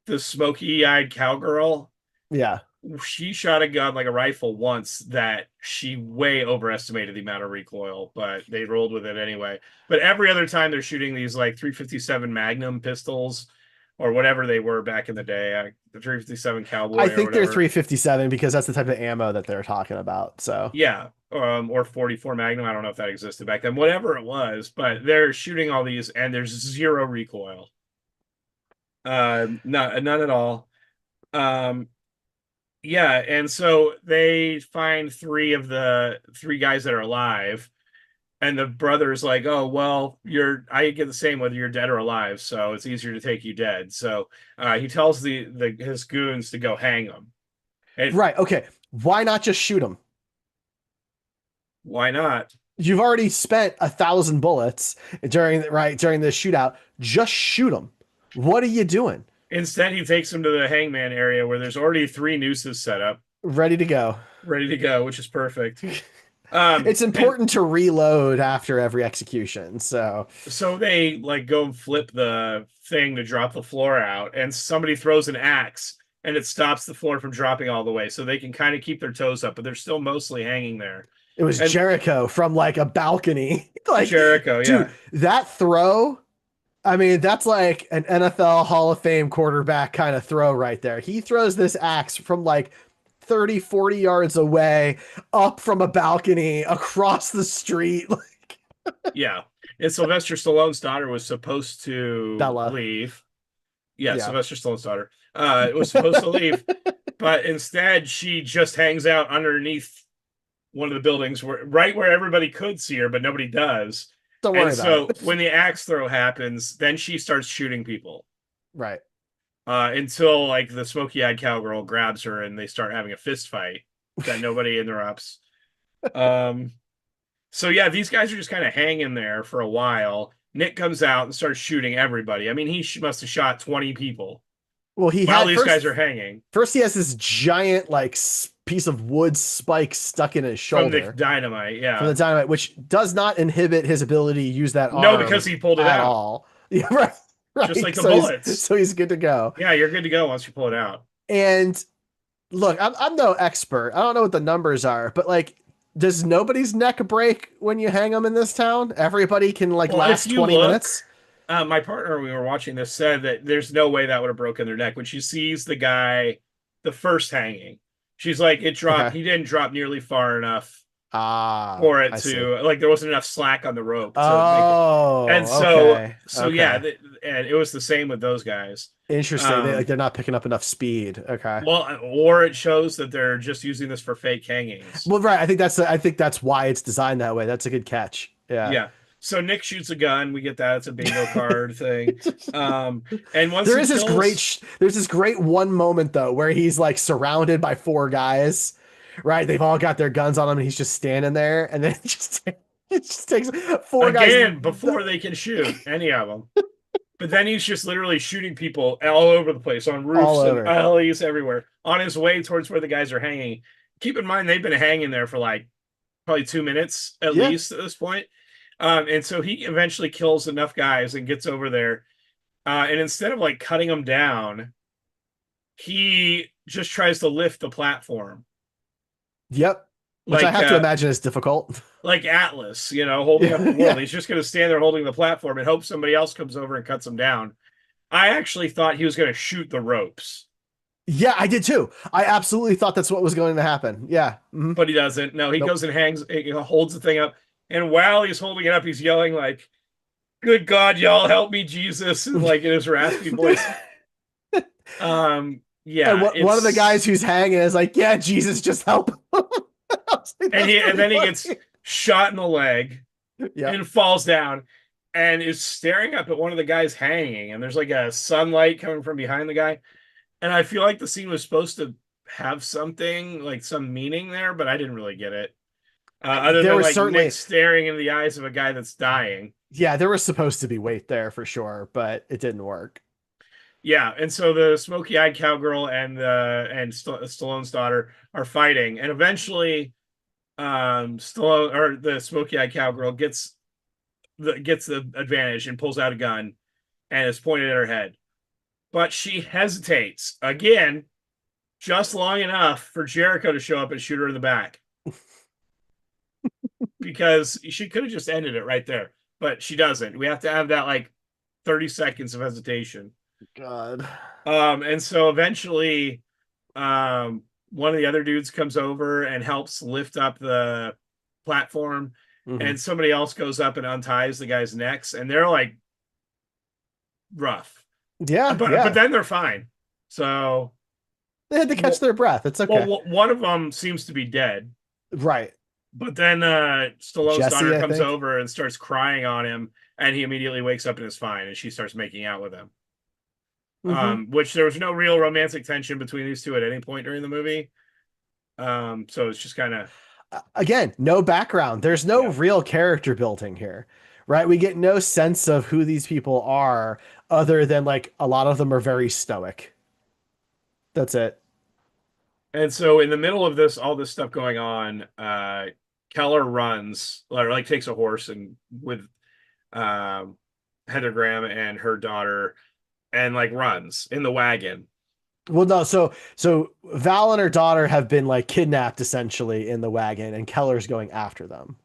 the smoky-eyed cowgirl.
Yeah.
She shot a gun like a rifle once that she way overestimated the amount of recoil, but they rolled with it anyway. But every other time they're shooting these like 357 Magnum pistols or whatever they were back in the day, the 357
I
Cowboy or
think they're
whatever.
357 because that's the type of ammo that they're talking about. So
Yeah, or 44 Magnum. I don't know if that existed back then. Whatever it was, but they're shooting all these and there's zero recoil. None at all. Um, Yeah, and so they find three guys that are alive, and the brother's like, "Oh, well, I get the same whether you're dead or alive, so it's easier to take you dead." So he tells the his goons to go hang them. And
right. Okay. Why not just shoot them?
why not?
You've already spent 1,000 bullets during this shootout. Just shoot them. What are you doing?
Instead, he takes them to the hangman area where there's already three nooses set up,
Ready to go.
ready to go, which is perfect.
It's
And
important to reload after every execution. So
so they like go and flip the thing to drop the floor out, and somebody throws an axe and it stops the floor from dropping all the way, so they can kind of keep their toes up, but they're still mostly hanging there.
it was
And
Jericho from like a balcony. Like,
Jericho,
dude,
yeah,
that throw. I mean, that's like an NFL Hall of Fame quarterback kind of throw right there. He throws this axe from like 30, 40 yards away, up from a balcony, across the street.
yeah. And Sylvester Stallone's daughter was supposed to
Bella.
leave. Yeah,
Yeah.
Sylvester Stallone's daughter. It was supposed to leave, but instead she just hangs out underneath one of the buildings right where everybody could see her, but nobody does.
Don't
And
worry about
so
it.
when the axe throw happens, then she starts shooting people
Right.
until like the smoky-eyed cowgirl grabs her and they start having a fist fight that nobody interrupts. Um, so yeah, these guys are just kind of hanging there for a while. Nick comes out and starts shooting everybody. I mean, he must have shot 20 people
Well, he
while
had
these guys are hanging
first he has this giant like piece of wood spike stuck in his
from the
shoulder
dynamite.
from the
Yeah.
dynamite, which does not inhibit his ability to use that
No,
arm
because he pulled it
at
out,
all. Yeah, right.
just
Right.
like the
So he's
bullets.
so he's good to go.
Yeah, you're good to go once you pull it out.
And look, I'm no expert. I don't know what the numbers are, but like, does nobody's neck break when you hang them in this town? Everybody can like
Well, if
last
you
20
look,
minutes.
my partner, we were watching this, said that there's no way that would have broken their neck. When she sees the guy, the first hanging, she's like, it dropped.
Okay.
He didn't drop nearly far enough
Ah,
for it
I see.
to like there wasn't enough slack on the rope to make it. And
Oh,
so
okay.
so yeah,
Okay.
and it was the same with those guys.
Interesting.
Um,
They're not picking up enough speed. Okay.
well, or it shows that they're just using this for fake hangings.
Well, right. I think that's why it's designed that way. That's a good catch. Yeah.
Yeah. So Nick shoots a gun. We get that. It's a bingo card thing. And once
There
he
is this great
kills
there's this great one moment though where he's like surrounded by four guys, right? They've all got their guns on him and he's just standing there and then it just takes four guys
again before they can shoot any of them. But then he's just literally shooting people all over the place on
all
roofs and
over.
alleys everywhere on his way towards where the guys are hanging. Keep in mind, they've been hanging there for like probably 2 minutes at
Yeah.
least at this point. And so he eventually kills enough guys and gets over there. And instead of like cutting them down, he just tries to lift the platform.
Yep. Which I
Like
have to imagine is difficult.
like Atlas, holding up
Yeah.
the world.
Yeah.
He's just going to stand there holding the platform and hope somebody else comes over and cuts him down. I actually thought he was going to shoot the ropes,
Yeah, I did too. I absolutely thought that's what was going to happen. Yeah. Mhm.
but he doesn't. No, he
Nope.
goes and holds the thing up. And while he's holding it up, he's yelling like, "Good God, y'all help me, Jesus!" And like in his raspy voice.
And
Yeah,
one of the guys
it's
who's hanging is like, "Yeah, Jesus, just help him." I was like,
and
"That's
and
pretty
then he
funny."
gets shot in the leg
Yeah.
and falls down and is staring up at one of the guys hanging. And there's like a sunlight coming from behind the guy. And I feel like the scene was supposed to have something like some meaning there, but I didn't really get it. Other
There
than
was
like Nick
certainly,
staring into the eyes of a guy that's dying.
yeah, there was supposed to be weight there for sure, but it didn't work.
Yeah, and so the smoky-eyed cowgirl and Stallone's daughter are fighting, and eventually, Stallone or the smoky-eyed cowgirl gets the advantage and pulls out a gun and is pointed at her head, but she hesitates again, just long enough for Jericho to show up and shoot her in the back, because she could have just ended it right there, but she doesn't. We have to have that like 30 seconds of hesitation.
God.
And so eventually, one of the other dudes comes over and helps lift up the platform,
Mhm.
and somebody else goes up and unties the guy's necks, and they're like rough,
Yeah,
but
yeah.
then they're fine. So,
They had to catch
well,
their breath. It's okay.
one of them seems to be dead,
Right.
but then Stallone's
Jesse,
daughter
I
comes
think.
over and starts crying on him, and he immediately wakes up and is fine, and she starts making out with him.
Hmm.
Which there was no real romantic tension between these two at any point during the movie. So it's just kind of
Again, no background. There's no
yeah.
real character building here, right? We get no sense of who these people are other than like a lot of them are very stoic. That's it.
And so in the middle of all this stuff going on, Keller runs, or like takes a horse and with um, Heather Graham and her daughter, and like runs in the wagon.
Well, no, so Val and her daughter have been like kidnapped essentially in the wagon, and Keller's going after them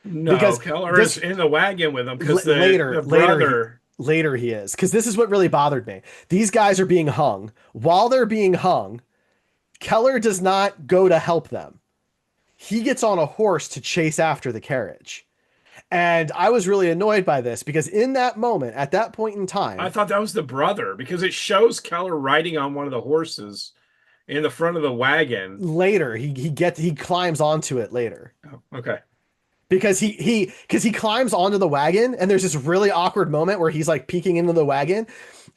No,
because
Keller is
this
in the wagon with them because
later
the brother.
later he is because this is what really bothered me. These guys are being hung. While they're being hung, Keller does not go to help them. He gets on a horse to chase after the carriage. And I was really annoyed by this because in that moment, at that point in
I
time,
thought that was the brother because it shows Keller riding on one of the horses in the front of the wagon.
later he climbs onto it later.
Oh, okay.
Because he climbs onto the wagon and there's this really awkward moment where he's like peeking into the wagon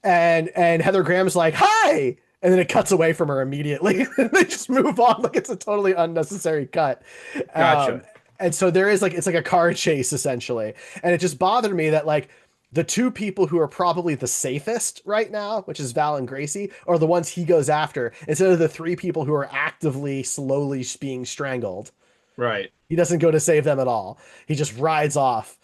and Heather Graham's like, "Hi!" And then it cuts away from her immediately. They just move on like it's a totally unnecessary cut. Um,
Gotcha.
and so there is like it's like a car chase essentially. And it just bothered me that like the two people who are probably the safest right now, which is Val and Gracie, are the ones he goes after instead of the three people who are actively slowly being strangled.
Right.
He doesn't go to save them at all. He just rides off,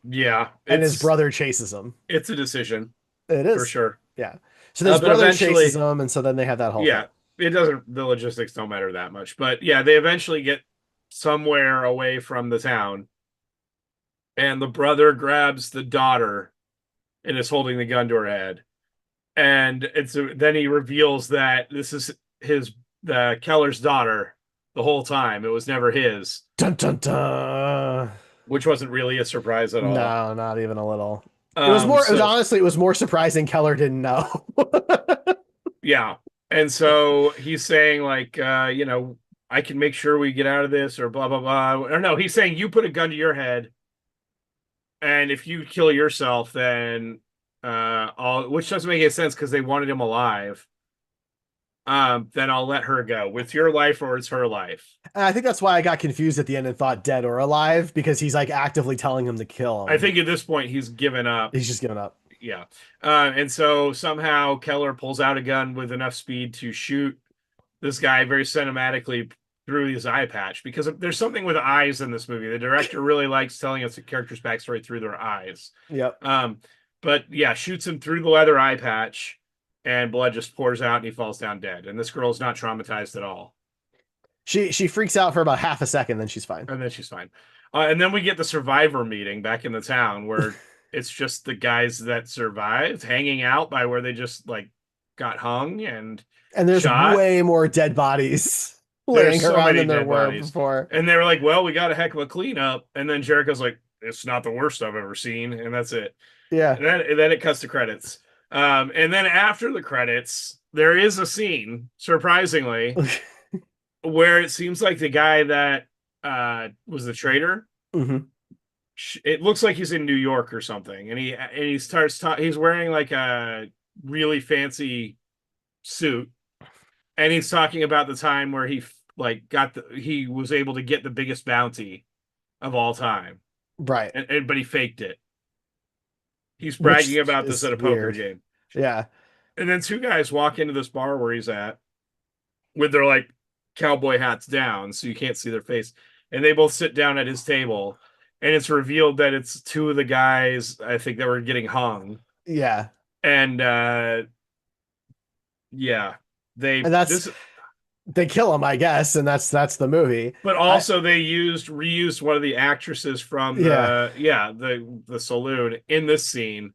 Yeah.
and his brother chases him.
It's a decision
It
for
is,
sure.
yeah. So his
But
brother chases
eventually,
him, and so then they have that whole thing.
yeah, it doesn't, the logistics don't matter that much. But yeah, they eventually get somewhere away from the town, and the brother grabs the daughter and is holding the gun to her head. And then he reveals that this is the Keller's daughter the whole time. It was never his,
Dun dun dun.
which wasn't really a surprise at all.
No, not even a little. It was more. It was
So
honestly. It was more surprising. Keller didn't know.
yeah. And so he's saying like, I can make sure we get out of this, or blah blah blah. Or no, he's saying you put a gun to your head, and if you kill yourself, then I'll, which doesn't make any sense because they wanted him alive. Then I'll let her go with your life, or it's her life.
And I think that's why I got confused at the end and thought dead or alive, because he's like actively telling him to kill
I
him.
think at this point he's given up.
He's just giving up.
Yeah. And so somehow Keller pulls out a gun with enough speed to shoot this guy very cinematically through his eye patch, because there's something with eyes in this movie. The director really likes telling us the character's backstory through their eyes.
Yep.
But yeah, shoots him through the leather eye patch, and blood just pours out, and he falls down dead. And this girl's not traumatized at all.
She freaks out for about half a second, then she's fine.
And then she's fine. And then we get the survivor meeting back in the town where it's just the guys that survived hanging out by where they just like got hung and
there's
shot.
way more dead bodies laying
so
around
many
than there
dead
were
bodies.
before.
And they were like, well, we got a heck of a cleanup. And then Jericho's like, it's not the worst I've ever seen. And that's it.
Yeah.
And then it cuts to credits. And then after the credits, there is a scene, surprisingly, where it seems like the guy that was the traitor.
Mm-hmm.
It looks like he's in New York or something, and he starts he's wearing like a really fancy suit, and he's talking about the time where he like he was able to get the biggest bounty of all time,
Right.
But he faked it. He's bragging
Which
about this at a poker game.
Yeah.
And then two guys walk into this bar where he's at with their like cowboy hats down so you can't see their face, and they both sit down at his table, and it's revealed that it's two of the guys I think that were getting hung.
Yeah.
And yeah,
they kill him, I guess, and that's the movie.
But also they reused one of the actresses from the saloon in this scene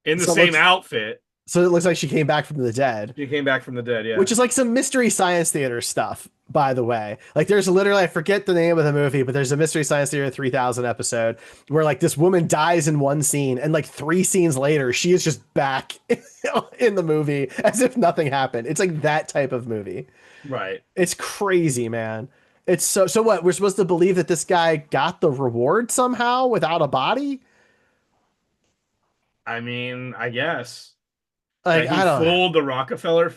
in the same outfit.
So it looks like she came back from the dead.
She came back from the dead, yeah.
Which is like some Mystery Science Theater stuff, by the way. Like there's literally, I forget the name of the movie, but there's a Mystery Science Theater 3000 episode where like this woman dies in one scene, and like 3 scenes later, she is just back in the movie as if nothing happened. It's like that type of movie.
Right.
It's crazy, man. It's so what? We're supposed to believe that this guy got the reward somehow without a body?
I mean, I guess.
Like,
I don't fooled the Rockefeller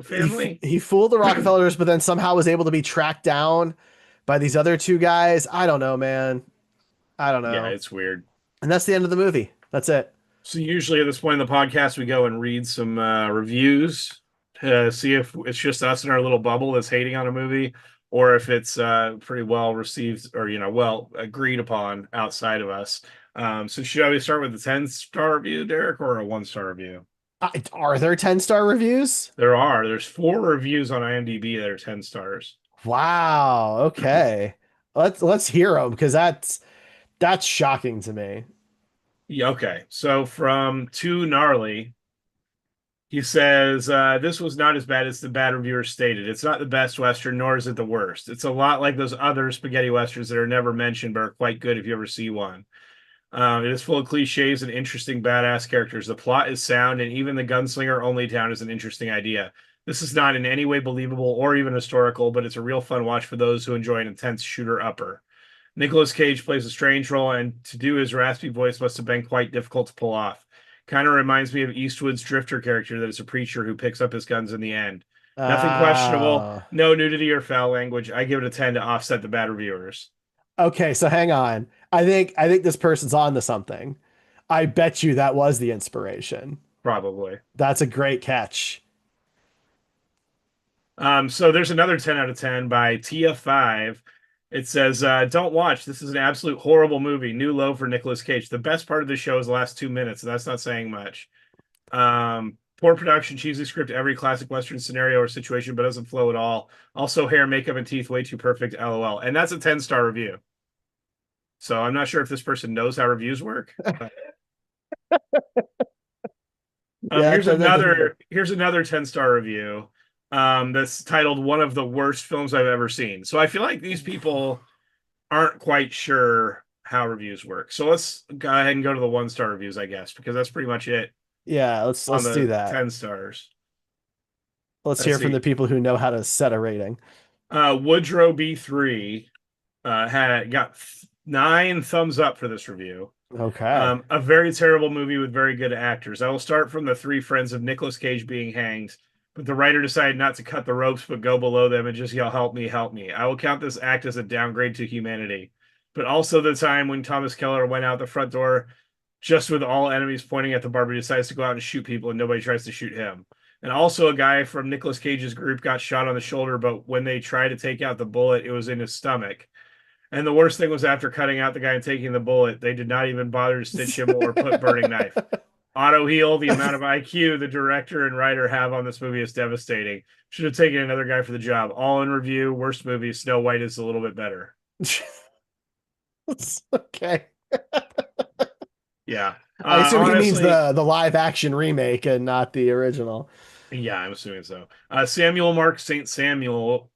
family.
He fooled the Rockefellers, but then somehow was able to be tracked down by these other 2 guys. I don't know, man. I don't know.
Yeah, it's weird.
And that's the end of the movie. That's it.
So usually at this point in the podcast, we go and read some reviews to see if it's just us in our little bubble that's hating on a movie, or if it's pretty well received or well agreed upon outside of us. So should we start with the 10-star review, Derek, or a 1-star review?
Are there 10-star reviews?
There's 4 reviews on IMDb that are 10 stars.
Wow. Okay. let's hear them, because that's shocking to me.
Yeah, okay. So from Too Gnarly, he says, this was not as bad as the bad reviewer stated. It's not the best Western, nor is it the worst. It's a lot like those other spaghetti Westerns that are never mentioned, but are quite good if you ever see one. It is full of cliches and interesting badass characters. The plot is sound, and even the gunslinger only town is an interesting idea. This is not in any way believable or even historical, but it's a real fun watch for those who enjoy an intense shooter-upper. Nicolas Cage plays a strange role, and to do his raspy voice must have been quite difficult to pull off. Kind of reminds me of Eastwood's Drifter character that is a preacher who picks up his guns in the end. Nothing questionable, no nudity or foul language. I give it a 10 to offset the bad reviewers.
Okay, so hang on. I think this person's on to something. I bet you that was the inspiration.
Probably.
That's a great catch.
So there's another 10 out of 10 by Tia5. It says, don't watch. This is an absolute horrible movie. New low for Nicolas Cage. The best part of the show is the last 2 minutes, and that's not saying much. Poor production, cheesy script, every classic Western scenario or situation, but doesn't flow at all. Also, hair, makeup, and teeth way too perfect, LOL. And that's a 10-star review. So I'm not sure if this person knows how reviews work. Here's another 10-star review that's titled "One of the Worst Films I've Ever Seen." So I feel like these people aren't quite sure how reviews work. So let's go ahead and go to the 1-star reviews, I guess, because that's pretty much it.
Yeah, let's do that.
10 stars.
Let's
Let's
hear from the
see.
people who know how to set a rating.
Woodrow B3 had got 9 thumbs up for this review.
Okay.
A very terrible movie with very good actors. I will start from the three friends of Nicolas Cage being hanged, but the writer decided not to cut the ropes but go below them and just yell, "Help me, help me." I will count this act as a downgrade to humanity. But also the time when Thomas Keller went out the front door just with all enemies pointing at the barber, he decides to go out and shoot people and nobody tries to shoot him. And also a guy from Nicolas Cage's group got shot on the shoulder, but when they tried to take out the bullet, it was in his stomach. And the worst thing was after cutting out the guy and taking the bullet, they did not even bother to stitch him or put burning knife. Auto heal, the amount of IQ the director and writer have on this movie is devastating. Should have taken another guy for the job. All in review, worst movie. Snow White is a little bit better.
Okay.
Yeah.
I assume he means
Honestly,
the live action remake and not the original.
yeah, I'm assuming so. Samuel Mark St. Samuel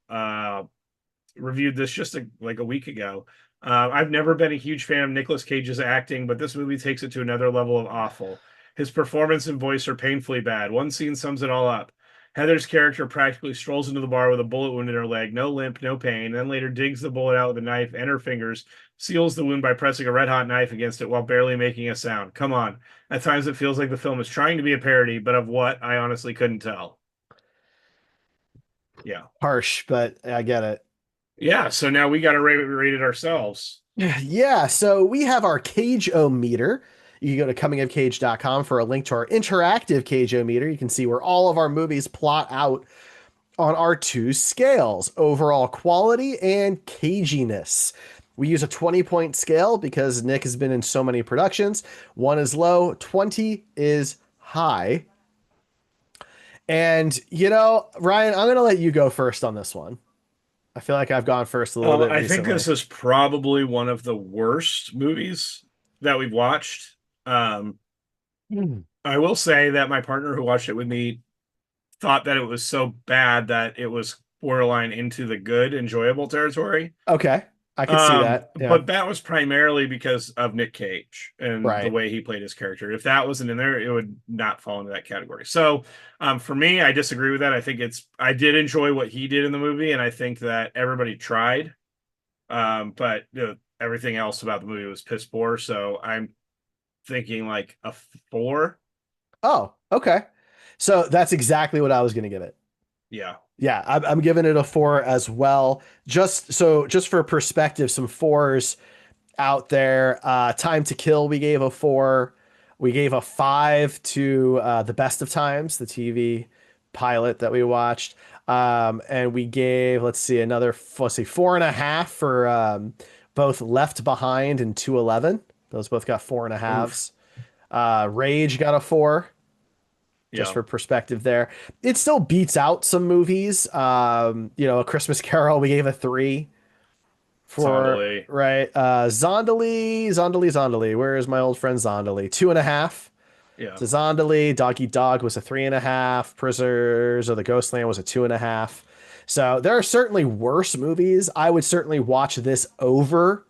reviewed this just like a week ago. I've never been a huge fan of Nicolas Cage's acting, but this movie takes it to another level of awful. His performance and voice are painfully bad. One scene sums it all up. Heather's character practically strolls into the bar with a bullet wound in her leg, no limp, no pain, then later digs the bullet out with a knife and her fingers, seals the wound by pressing a red hot knife against it while barely making a sound. Come on. At times it feels like the film is trying to be a parody, but of what, I honestly couldn't tell. Yeah.
Harsh, but I get it.
Yeah, so now we got to rate it ourselves.
Yeah, so we have our Cage-O-meter. You can go to comingofcage.com for a link to our interactive Cage-O-meter. You can see where all of our movies plot out on our two scales, overall quality and caginess. We use a 20-point scale because Nick has been in so many productions. 1 is low, 20 is high. And, Ryan, I'm going to let you go first on this one. I feel like I've gone first a little bit
I think
recently.
this is probably one of the worst movies that we've watched. Um,
Hmm.
I will say that my partner who watched it with me thought that it was so bad that it was borderline into the good, enjoyable territory.
Okay, I could see that. Yeah,
But that was primarily because of Nick Cage and the
right.
way he played his character. If that wasn't in there, it would not fall into that category. So, for me, I disagree with that. I did enjoy what he did in the movie, and I think that everybody tried. But everything else about the movie was piss poor. So I'm thinking like a 4.
Oh, okay. So that's exactly what I was going to give it.
Yeah.
Yeah, I'm giving it a 4 as well. Just for perspective, some 4s out there. Time to Kill, we gave a 4. We gave a 5 to The Best of Times, the TV pilot that we watched. And we gave, let's see, 4.5 for both Left Behind and 211. Those both got 4.5s.
Oof.
Rage got a 4, just
Yeah.
for perspective there. It still beats out some movies. A Christmas Carol, we gave a 3 for,
Zondali.
right. Zondali. Where is my old friend Zondali? 2.5
Yeah.
to Zondali. Dog Eat Dog was a 3.5. Prisoners of the Ghostland was a 2.5. So there are certainly worse movies. I would certainly watch this over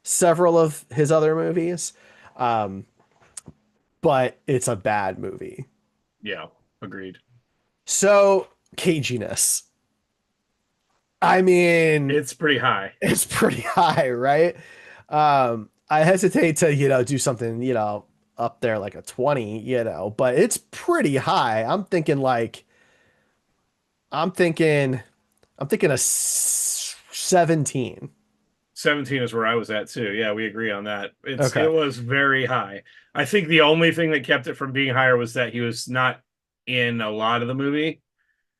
several of his other movies. Um, but it's a bad movie.
Yeah. Agreed.
So, caginess. I mean,
It's pretty high.
it's pretty high, right? I hesitate to, do something, up there like a 20, but it's pretty high. I'm thinking, I'm thinking a 17.
17 is where I was at too. Yeah, we agree on that. It
Okay.
was very high. I think the only thing that kept it from being higher was that he was not in a lot of the movie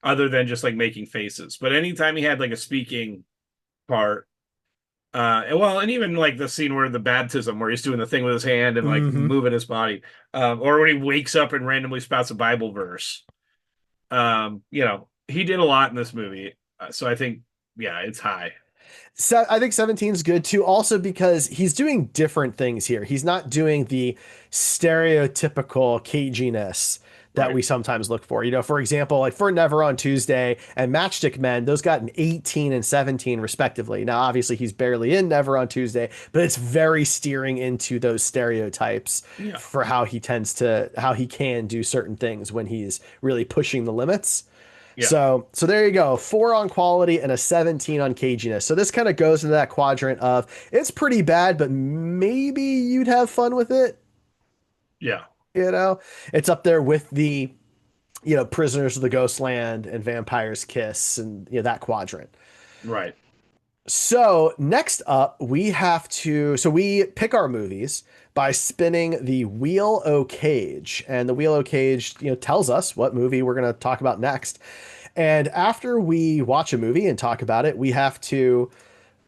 other than just like making faces. But anytime he had like a speaking part, and even like the scene where the baptism, where he's doing the thing with his hand and like
Hmm.
moving his body, or when he wakes up and randomly spouts a Bible verse. He did a lot in this movie, so I think, yeah, it's high.
So I think 17 is good too, also because he's doing different things here. He's not doing the stereotypical caginess that
Right?
we sometimes look for. For example, like for Never on Tuesday and Matchstick Men, those got an 18 and 17 respectively. Now, obviously, he's barely in Never on Tuesday, but it's very steering into those stereotypes
Yeah,
for how he can do certain things when he's really pushing the limits.
Yeah.
So there you go. 4 on quality and a 17 on caginess. So this kind of goes into that quadrant of it's pretty bad, but maybe you'd have fun with it.
Yeah.
You know, it's up there with the, Prisoners of the Ghostland and Vampire's Kiss and that quadrant.
Right.
So next up, so we pick our movies by spinning the Wheel O Cage, and the Wheel O Cage, tells us what movie we're going to talk about next. And after we watch a movie and talk about it, we have to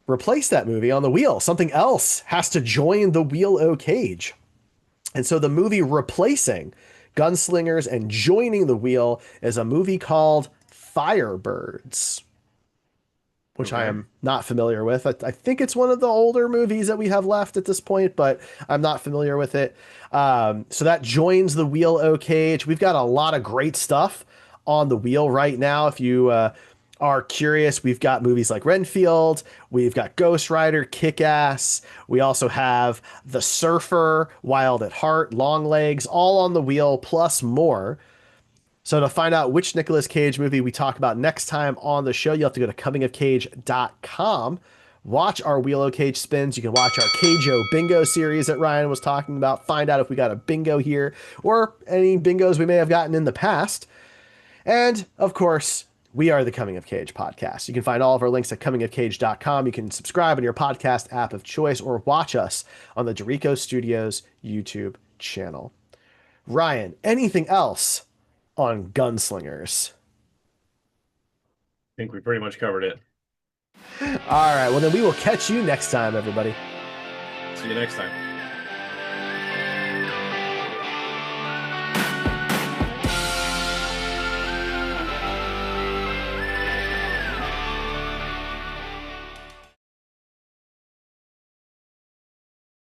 replace that movie on the wheel. Something else has to join the Wheel O Cage. And so the movie replacing Gunslingers and joining the wheel is a movie called Firebirds, which I
Okay.
am not familiar with. I think it's one of the older movies that we have left at this point, but I'm not familiar with it. So that joins the Wheel O Cage. We've got a lot of great stuff on the wheel right now. If you are curious, we've got movies like Renfield, we've got Ghost Rider, Kick Ass. We also have The Surfer, Wild at Heart, Long Legs, all on the wheel, plus more. So to find out which Nicolas Cage movie we talk about next time on the show, you have to go to comingofcage.com. Watch our Wheel O Cage spins. You can watch our Cageo bingo series that Ryan was talking about. Find out if we got a bingo here or any bingos we may have gotten in the past. And of course, we are the Coming of Cage podcast. You can find all of our links at comingofcage.com. You can subscribe on your podcast app of choice or watch us on the Derrico Studios YouTube channel. Ryan, anything else on Gunslingers?
I think we pretty much covered it.
All right, well, then we will catch you next time, everybody.
See you next time.